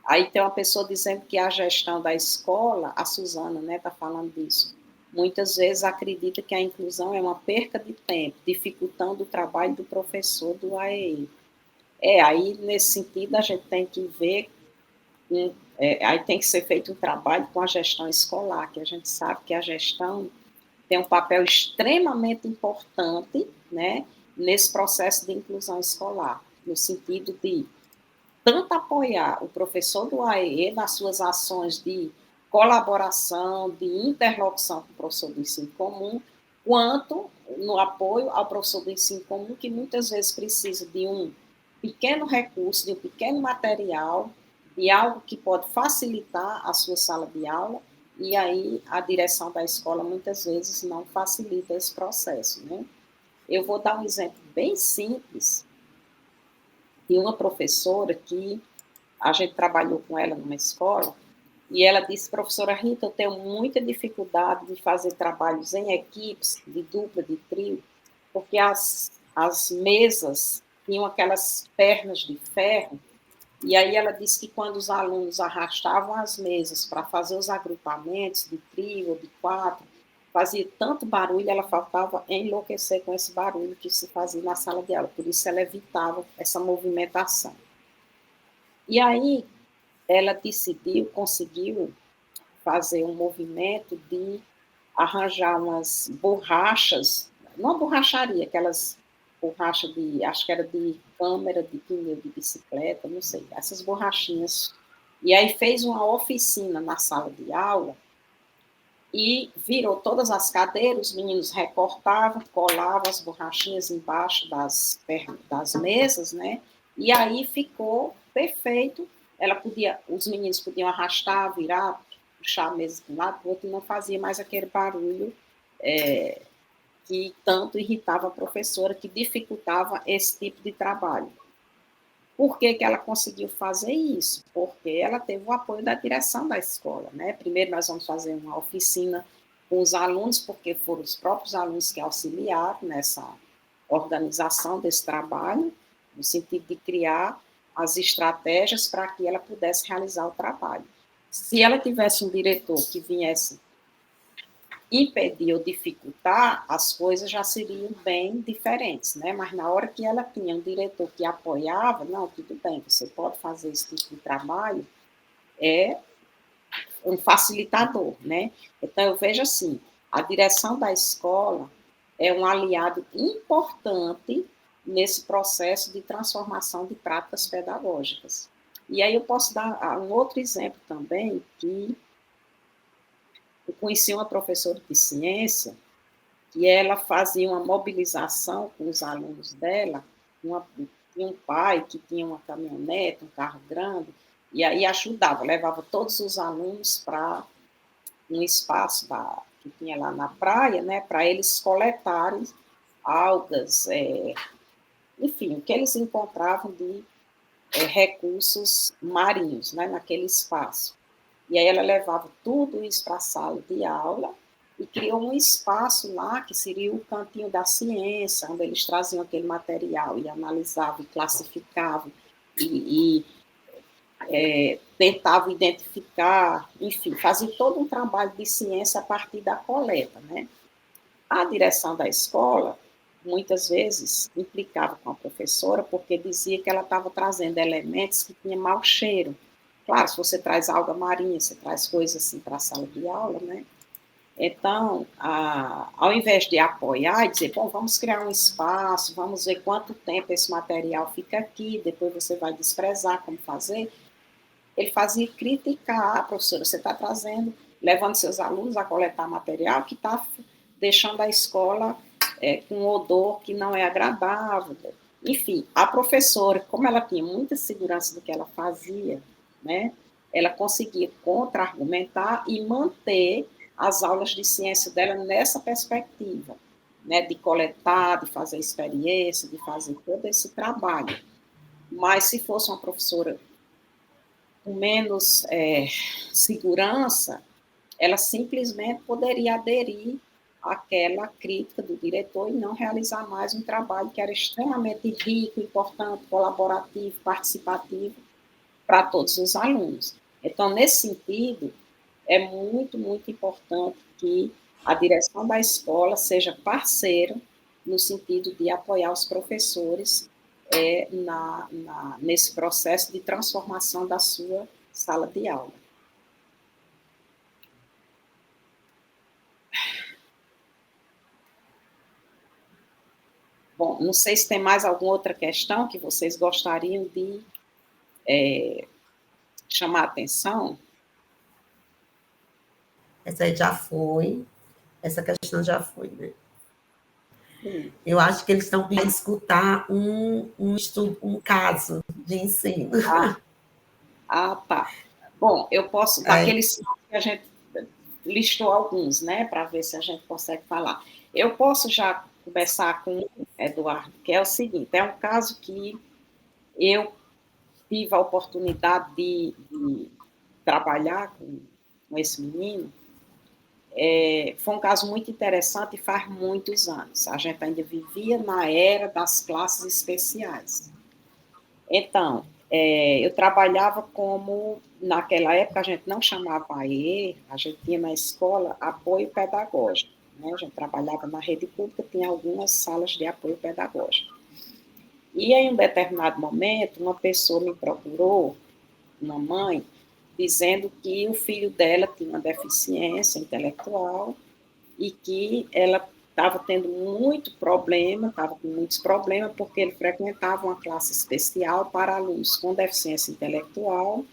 Aí tem uma pessoa dizendo que a gestão da escola, a Suzana, né, está falando disso, muitas vezes acredita que a inclusão é uma perca de tempo, dificultando o trabalho do professor do AEE. Aí, nesse sentido, a gente tem que ver, aí tem que ser feito um trabalho com a gestão escolar, que a gente sabe que a gestão tem um papel extremamente importante, né, nesse processo de inclusão escolar, no sentido de tanto apoiar o professor do AEE nas suas ações de colaboração, de interlocução com o professor do ensino comum, quanto no apoio ao professor do ensino comum, que muitas vezes precisa de um pequeno recurso, de um pequeno material, de algo que pode facilitar a sua sala de aula, e aí a direção da escola muitas vezes não facilita esse processo, né? Eu vou dar um exemplo bem simples E uma professora que a gente trabalhou com ela numa escola, e ela disse, professora Rita, eu tenho muita dificuldade de fazer trabalhos em equipes, de dupla, de trio, porque as mesas tinham aquelas pernas de ferro, e aí ela disse que quando os alunos arrastavam as mesas para fazer os agrupamentos de trio ou de quatro, fazia tanto barulho, ela faltava enlouquecer com esse barulho que se fazia na sala de aula, por isso ela evitava essa movimentação. E aí ela decidiu, conseguiu fazer um movimento de arranjar umas borrachas, não borracharia, aquelas borrachas de, acho que era de câmera, de pneu de bicicleta, não sei, essas borrachinhas. E aí fez uma oficina na sala de aula e virou todas as cadeiras, os meninos recortavam, colavam as borrachinhas embaixo das mesas, né? E aí ficou perfeito. Os meninos podiam arrastar, virar, puxar a mesa de um lado para o outro, e não fazia mais aquele barulho que tanto irritava a professora, que dificultava esse tipo de trabalho. Por que ela conseguiu fazer isso? Porque ela teve o apoio da direção da escola, né? Primeiro nós vamos fazer uma oficina com os alunos, porque foram os próprios alunos que auxiliaram nessa organização desse trabalho, no sentido de criar as estratégias para que ela pudesse realizar o trabalho. Se ela tivesse um diretor que viesse impedir ou dificultar, as coisas já seriam bem diferentes, né? Mas na hora que ela tinha um diretor que apoiava, não, tudo bem, você pode fazer esse tipo de trabalho, é um facilitador, né? Então, eu vejo assim, a direção da escola é um aliado importante nesse processo de transformação de práticas pedagógicas. E aí eu posso dar um outro exemplo também, que eu conheci uma professora de ciência que ela fazia uma mobilização com os alunos dela, tinha um pai que tinha uma caminhonete, um carro grande, e aí ajudava, levava todos os alunos para um espaço que tinha lá na praia, né, para eles coletarem algas, enfim, o que eles encontravam de recursos marinhos, né, naquele espaço. E aí ela levava tudo isso para a sala de aula e criou um espaço lá, que seria o cantinho da ciência, onde eles traziam aquele material e analisavam, e classificavam, e tentavam identificar, enfim, faziam todo um trabalho de ciência a partir da coleta, né? A direção da escola, muitas vezes, implicava com a professora, porque dizia que ela estava trazendo elementos que tinham mau cheiro. Claro, se você traz alga marinha, você traz coisas assim para a sala de aula, né? Então, ao invés de apoiar e dizer, bom, vamos criar um espaço, vamos ver quanto tempo esse material fica aqui, depois você vai desprezar como fazer, ele fazia criticar, professora, você está trazendo, levando seus alunos a coletar material que está deixando a escola com um odor que não é agradável. Enfim, a professora, como ela tinha muita segurança do que ela fazia, né, ela conseguia contra-argumentar e manter as aulas de ciência dela nessa perspectiva, né, de coletar, de fazer experiência, de fazer todo esse trabalho. Mas se fosse uma professora com menos segurança, ela simplesmente poderia aderir àquela crítica do diretor e não realizar mais um trabalho que era extremamente rico, importante, colaborativo, participativo para todos os alunos. Então, nesse sentido, é muito, muito importante que a direção da escola seja parceira no sentido de apoiar os professores nesse processo de transformação da sua sala de aula. Bom, não sei se tem mais alguma outra questão que vocês gostariam de chamar a atenção. Essa aí já foi, essa questão já foi, né? Eu acho que eles estão querendo escutar um estudo, um caso de ensino. Tá. Bom, eu posso, daqueles que a gente listou alguns, né, para ver se a gente consegue falar. Eu posso já conversar com o Eduardo, que é o seguinte, é um caso que eu tive a oportunidade de trabalhar com esse menino. Foi um caso muito interessante e faz muitos anos. A gente ainda vivia na era das classes especiais. Então, eu trabalhava como, naquela época a gente não chamava AE, a gente tinha na escola apoio pedagógico, né? A gente trabalhava na rede pública, tinha algumas salas de apoio pedagógico. E em um determinado momento, uma pessoa me procurou, uma mãe, dizendo que o filho dela tinha uma deficiência intelectual e que ela estava tendo estava com muitos problemas, porque ele frequentava uma classe especial para alunos com deficiência intelectual,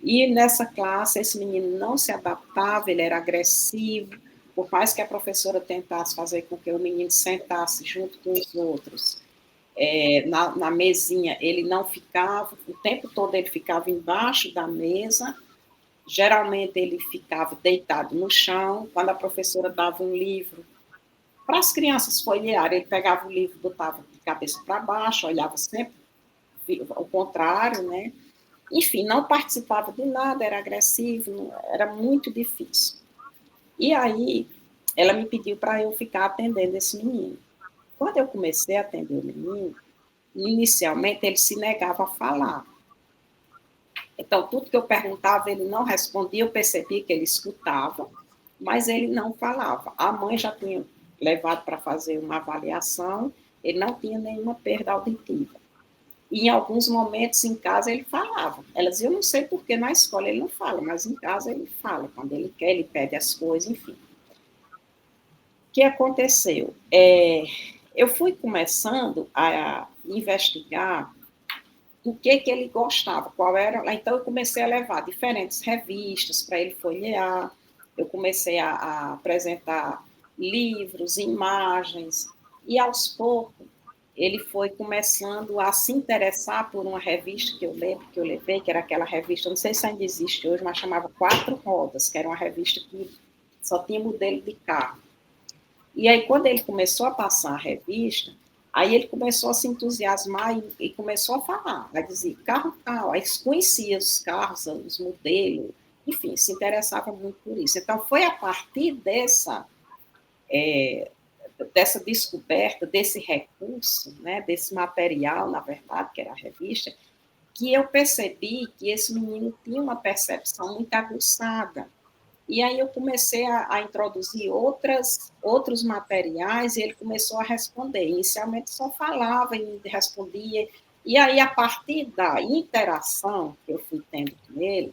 e nessa classe esse menino não se adaptava, ele era agressivo, por mais que a professora tentasse fazer com que o menino sentasse junto com os outros, na mesinha, ele não ficava, o tempo todo ele ficava embaixo da mesa, geralmente ele ficava deitado no chão, quando a professora dava um livro para as crianças folhearem, ele pegava o livro, botava de cabeça para baixo, olhava sempre o contrário, né? Enfim, não participava de nada, era agressivo, era muito difícil. E aí, ela me pediu para eu ficar atendendo esse menino. Quando eu comecei a atender o menino, inicialmente ele se negava a falar. Então, tudo que eu perguntava, ele não respondia, eu percebi que ele escutava, mas ele não falava. A mãe já tinha levado para fazer uma avaliação, ele não tinha nenhuma perda auditiva. E em alguns momentos em casa ele falava. Ela dizia, eu não sei porque na escola ele não fala, mas em casa ele fala. Quando ele quer, ele pede as coisas, enfim. O que aconteceu? Eu fui começando a investigar do que ele gostava, qual era. Então, eu comecei a levar diferentes revistas para ele folhear, eu comecei a apresentar livros, imagens, e aos poucos ele foi começando a se interessar por uma revista que eu lembro que eu levei, que era aquela revista, não sei se ainda existe hoje, mas chamava Quatro Rodas, que era uma revista que só tinha modelo de carro. E aí, quando ele começou a passar a revista, aí ele começou a se entusiasmar e começou a falar, a dizer carro tal, aí conhecia os carros, os modelos, enfim, se interessava muito por isso. Então, foi a partir dessa descoberta, desse recurso, né, desse material, na verdade, que era a revista, que eu percebi que esse menino tinha uma percepção muito aguçada. E aí eu comecei a introduzir outros materiais e ele começou a responder. Inicialmente só falava e respondia. E aí, a partir da interação que eu fui tendo com ele,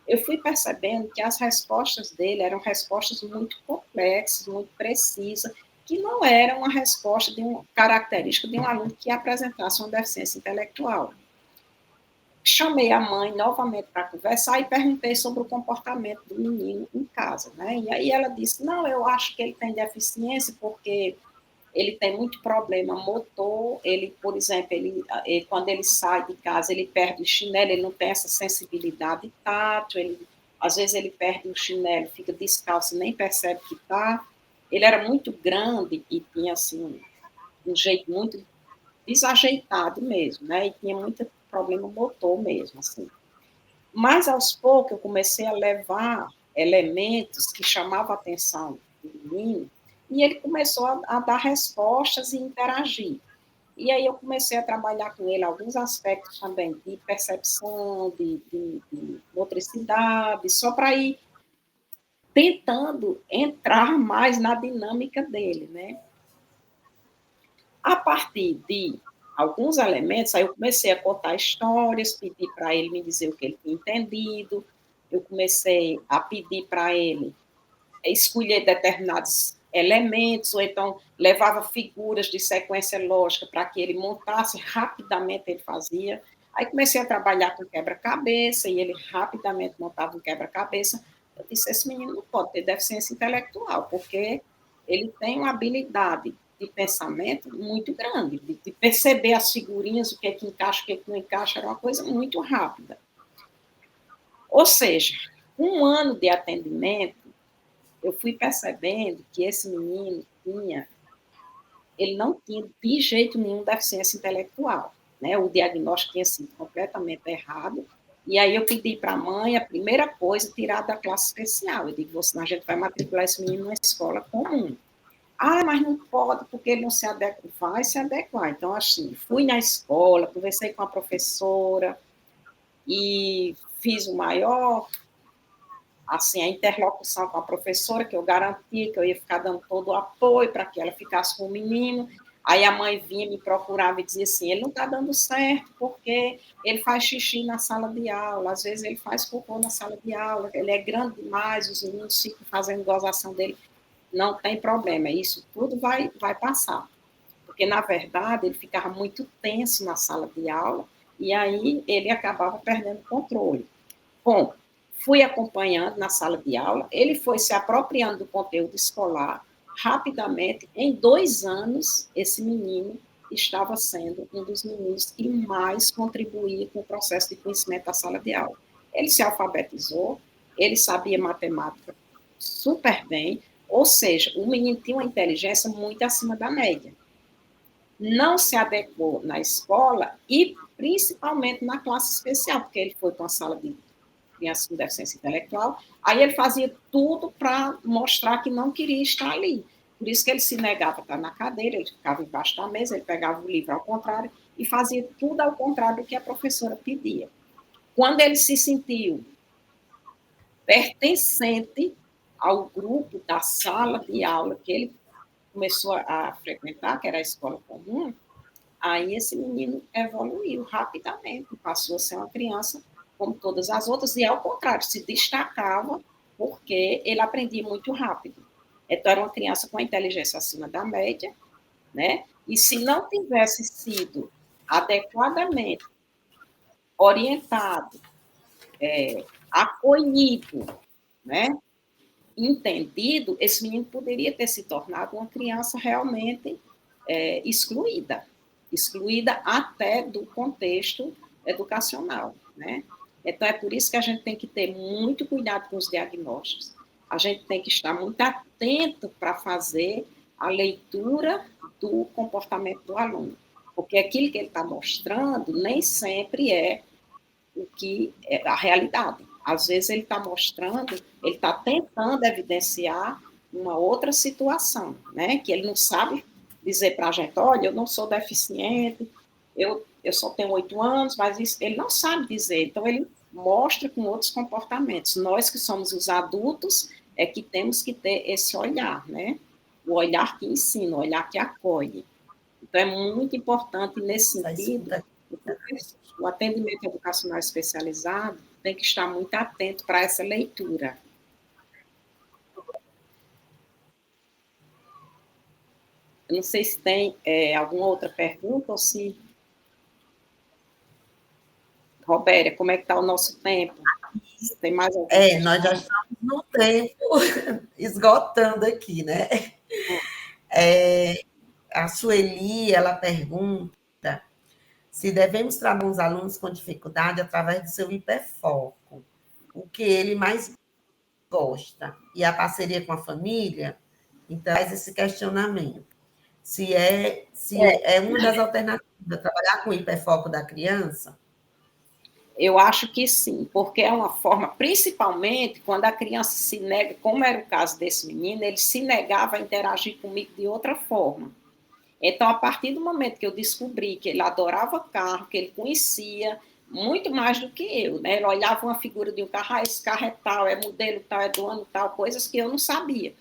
eu fui percebendo que as respostas dele eram respostas muito complexas, muito precisas, que não eram uma resposta característica de um aluno que apresentasse uma deficiência intelectual. Chamei a mãe novamente para conversar e perguntei sobre o comportamento do menino em casa, né? E aí ela disse, não, eu acho que ele tem deficiência porque ele tem muito problema motor, ele, por exemplo, quando ele sai de casa, ele perde o chinelo, ele não tem essa sensibilidade tátil, às vezes ele perde o chinelo, fica descalço e nem percebe que está. Ele era muito grande e tinha, assim, um jeito muito desajeitado mesmo, né? E tinha muito problema motor mesmo, assim. Mas, aos poucos, eu comecei a levar elementos que chamavam a atenção do menino e ele começou a dar respostas e interagir. E aí eu comecei a trabalhar com ele alguns aspectos também de percepção, de motricidade, só para ir tentando entrar mais na dinâmica dele, né? A partir de alguns elementos, aí eu comecei a contar histórias, pedi para ele me dizer o que ele tinha entendido, eu comecei a pedir para ele escolher determinados elementos, ou então levava figuras de sequência lógica para que ele montasse, rapidamente ele fazia. Aí comecei a trabalhar com quebra-cabeça, e ele rapidamente montava um quebra-cabeça. Eu disse, esse menino não pode ter deficiência intelectual, porque ele tem uma habilidade de pensamento muito grande, de perceber as figurinhas, o que é que encaixa, o que é que não encaixa, era uma coisa muito rápida. Ou seja, um ano de atendimento, eu fui percebendo que esse menino ele não tinha de jeito nenhum deficiência intelectual. né? O diagnóstico tinha sido completamente errado. E aí eu pedi para a mãe, a primeira coisa, tirar da classe especial. Eu digo, a gente vai matricular esse menino numa escola comum. Ah, mas não pode, porque ele não se adequa. Vai se adequar. Então, assim, fui na escola, conversei com a professora e fiz o maior, assim, a interlocução com a professora, que eu garantia que eu ia ficar dando todo o apoio para que ela ficasse com o menino. Aí a mãe vinha, me procurava e dizia assim, ele não está dando certo porque ele faz xixi na sala de aula, às vezes ele faz cocô na sala de aula, ele é grande demais, os meninos ficam fazendo gozação dele. Não tem problema, isso tudo vai passar. Porque, na verdade, ele ficava muito tenso na sala de aula e aí ele acabava perdendo o controle. Bom, fui acompanhando na sala de aula, ele foi se apropriando do conteúdo escolar rapidamente. Em 2 anos, esse menino estava sendo um dos meninos que mais contribuía com o processo de conhecimento da sala de aula. Ele se alfabetizou, ele sabia matemática super bem, ou seja, o menino tinha uma inteligência muito acima da média. Não se adequou na escola e principalmente na classe especial, porque ele foi para uma sala de criança com deficiência intelectual, aí ele fazia tudo para mostrar que não queria estar ali. Por isso que ele se negava a estar na cadeira, ele ficava embaixo da mesa, ele pegava o livro ao contrário e fazia tudo ao contrário do que a professora pedia. Quando ele se sentiu pertencente ao grupo da sala de aula que ele começou a frequentar, que era a escola comum, aí esse menino evoluiu rapidamente, passou a ser uma criança como todas as outras, e ao contrário, se destacava porque ele aprendia muito rápido. Então, era uma criança com a inteligência acima da média, né? E se não tivesse sido adequadamente orientado, acolhido, né? Entendido, esse menino poderia ter se tornado uma criança realmente excluída até do contexto educacional, né? Então, é por isso que a gente tem que ter muito cuidado com os diagnósticos, a gente tem que estar muito atento para fazer a leitura do comportamento do aluno, porque aquilo que ele está mostrando nem sempre é o que é a realidade. Às vezes ele está mostrando, ele está tentando evidenciar uma outra situação, né? Que ele não sabe dizer para a gente, olha, eu não sou deficiente, eu só tenho 8 anos, mas isso, ele não sabe dizer. Então, ele mostra com outros comportamentos. Nós que somos os adultos é que temos que ter esse olhar, né? O olhar que ensina, o olhar que acolhe. Então, é muito importante nesse sentido, o atendimento educacional especializado tem que estar muito atento para essa leitura. Eu não sei se tem alguma outra pergunta ou se... Robéria, como é que está o nosso tempo? Tem mais alguma questão? Nós já estamos no tempo esgotando aqui, né? A Sueli, ela pergunta se devemos trabalhar os alunos com dificuldade através do seu hiperfoco, o que ele mais gosta, e a parceria com a família, então faz esse questionamento. Se é uma das alternativas, trabalhar com o hiperfoco da criança? Eu acho que sim, porque é uma forma, principalmente quando a criança se nega, como era o caso desse menino, ele se negava a interagir comigo de outra forma. Então, a partir do momento que eu descobri que ele adorava carro, que ele conhecia muito mais do que eu, né? Ele olhava uma figura de um carro, esse carro é tal, é modelo tal, é do ano tal, coisas que eu não sabia.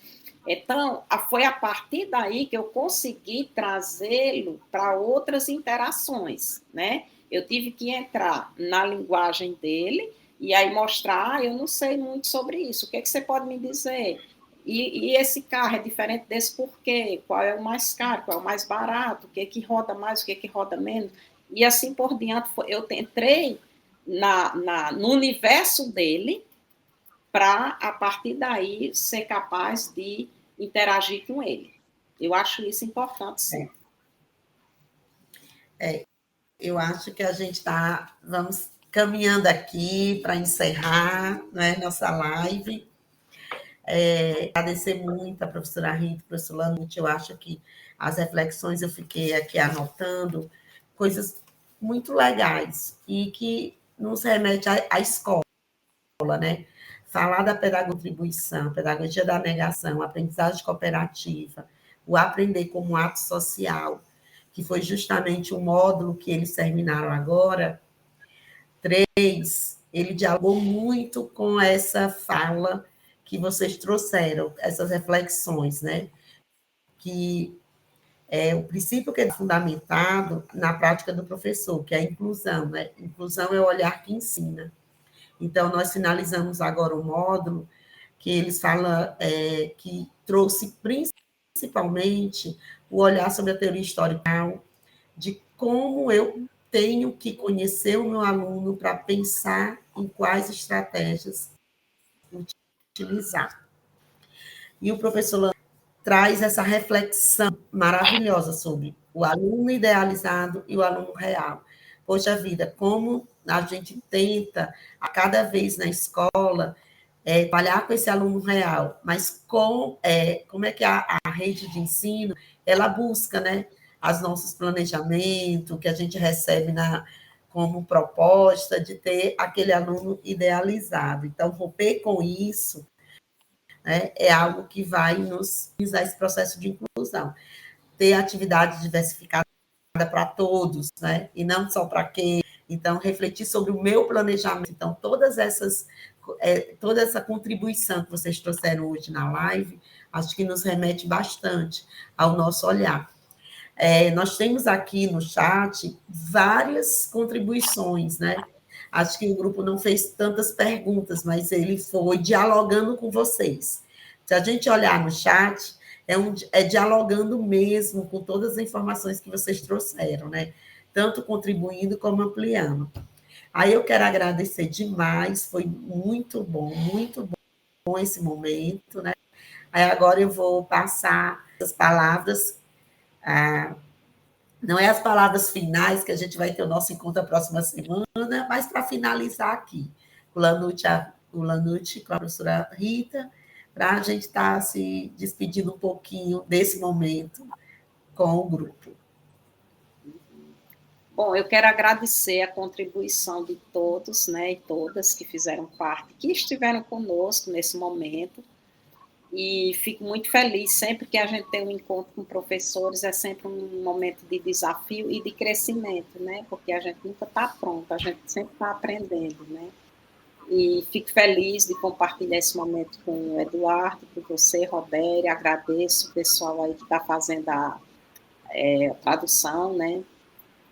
Então, foi a partir daí que eu consegui trazê-lo para outras interações, né? Eu tive que entrar na linguagem dele e aí mostrar, eu não sei muito sobre isso, o que você pode me dizer? E esse carro é diferente desse por quê? Qual é o mais caro, qual é o mais barato, o que roda mais, o que roda menos? E assim por diante, eu entrei no universo dele para, a partir daí, ser capaz de interagir com ele. Eu acho isso importante, sim. Eu acho que a gente vamos caminhando aqui para encerrar, né, nossa live. Agradecer muito a professora Rita, professor Lanute, eu acho que as reflexões eu fiquei aqui anotando, coisas muito legais e que nos remete à escola, né? Falar da contribuição, pedagogia da negação, aprendizagem cooperativa, o aprender como ato social, que foi justamente o módulo que eles terminaram agora, 3, ele dialogou muito com essa fala que vocês trouxeram, essas reflexões, né? Que é o princípio que é fundamentado na prática do professor, que é a inclusão, né? Inclusão é o olhar que ensina. Então, nós finalizamos agora o módulo que eles falam que trouxe principalmente o olhar sobre a teoria histórica, de como eu tenho que conhecer o meu aluno para pensar em quais estratégias utilizar. E o professor traz essa reflexão maravilhosa sobre o aluno idealizado e o aluno real. Poxa vida, como a gente tenta, a cada vez na escola, trabalhar com esse aluno real, mas como é que a rede de ensino, ela busca, né, os nossos planejamentos, que a gente recebe como proposta de ter aquele aluno idealizado. Então, romper com isso, né, é algo que vai nos usar esse processo de inclusão. Ter atividade diversificada para todos, né, e não só para quem. Então, refletir sobre o meu planejamento. Então, toda essa contribuição que vocês trouxeram hoje na live, acho que nos remete bastante ao nosso olhar. Nós temos aqui no chat várias contribuições, né? Acho que o grupo não fez tantas perguntas, mas ele foi dialogando com vocês. Se a gente olhar no chat, é dialogando mesmo com todas as informações que vocês trouxeram, né? Tanto contribuindo como ampliando. Aí eu quero agradecer demais, foi muito bom esse momento, né? Aí agora eu vou passar as palavras, não é as palavras finais, que a gente vai ter o nosso encontro na próxima semana, mas para finalizar aqui, o Lanute com a professora Rita, para a gente estar se despedindo um pouquinho desse momento com o grupo. Bom, eu quero agradecer a contribuição de todos, né, e todas que fizeram parte, que estiveram conosco nesse momento, e fico muito feliz sempre que a gente tem um encontro com professores, é sempre um momento de desafio e de crescimento, né, porque a gente nunca está pronto, a gente sempre está aprendendo, né, e fico feliz de compartilhar esse momento com o Eduardo, com você, Robéria, agradeço o pessoal aí que está fazendo a tradução, né,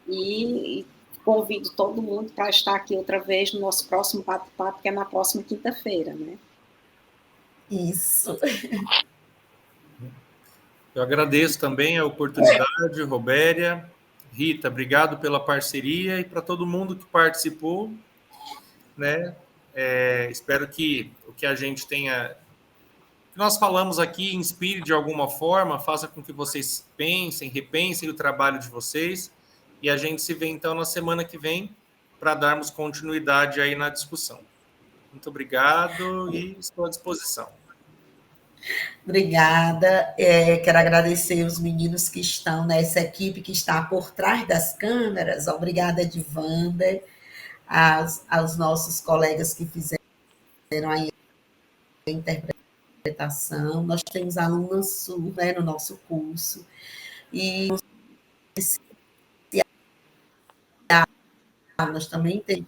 e convido todo mundo para estar aqui outra vez no nosso próximo bate-papo, que é na próxima quinta-feira, né? Isso. Eu agradeço também a oportunidade, Robéria. Rita, obrigado pela parceria e para todo mundo que participou, né? Espero que o que a gente tenha, que nós falamos aqui, inspire de alguma forma, faça com que vocês pensem, repensem o trabalho de vocês. E a gente se vê, então, na semana que vem para darmos continuidade aí na discussão. Muito obrigado e estou à disposição. Obrigada. Quero agradecer os meninos que estão nessa equipe que está por trás das câmeras. Obrigada, Edvander, aos nossos colegas que fizeram aí a interpretação. Nós temos alunos, né, no nosso curso. E nós também temos.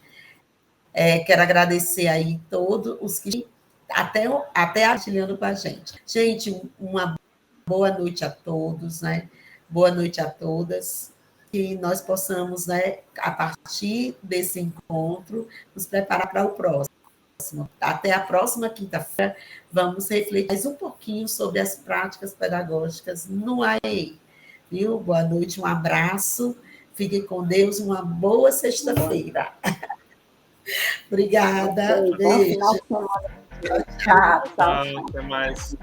Quero agradecer aí todos os que até artilhando com a gente. Gente, uma boa noite a todos, né? Boa noite a todas. Que nós possamos, né, a partir desse encontro, nos preparar para o próximo. Até a próxima quinta-feira, vamos refletir mais um pouquinho sobre as práticas pedagógicas no AEI. Viu? Boa noite, um abraço. Fiquem com Deus, uma boa sexta-feira. Obrigada. Bom final de semana. Tchau. Até mais.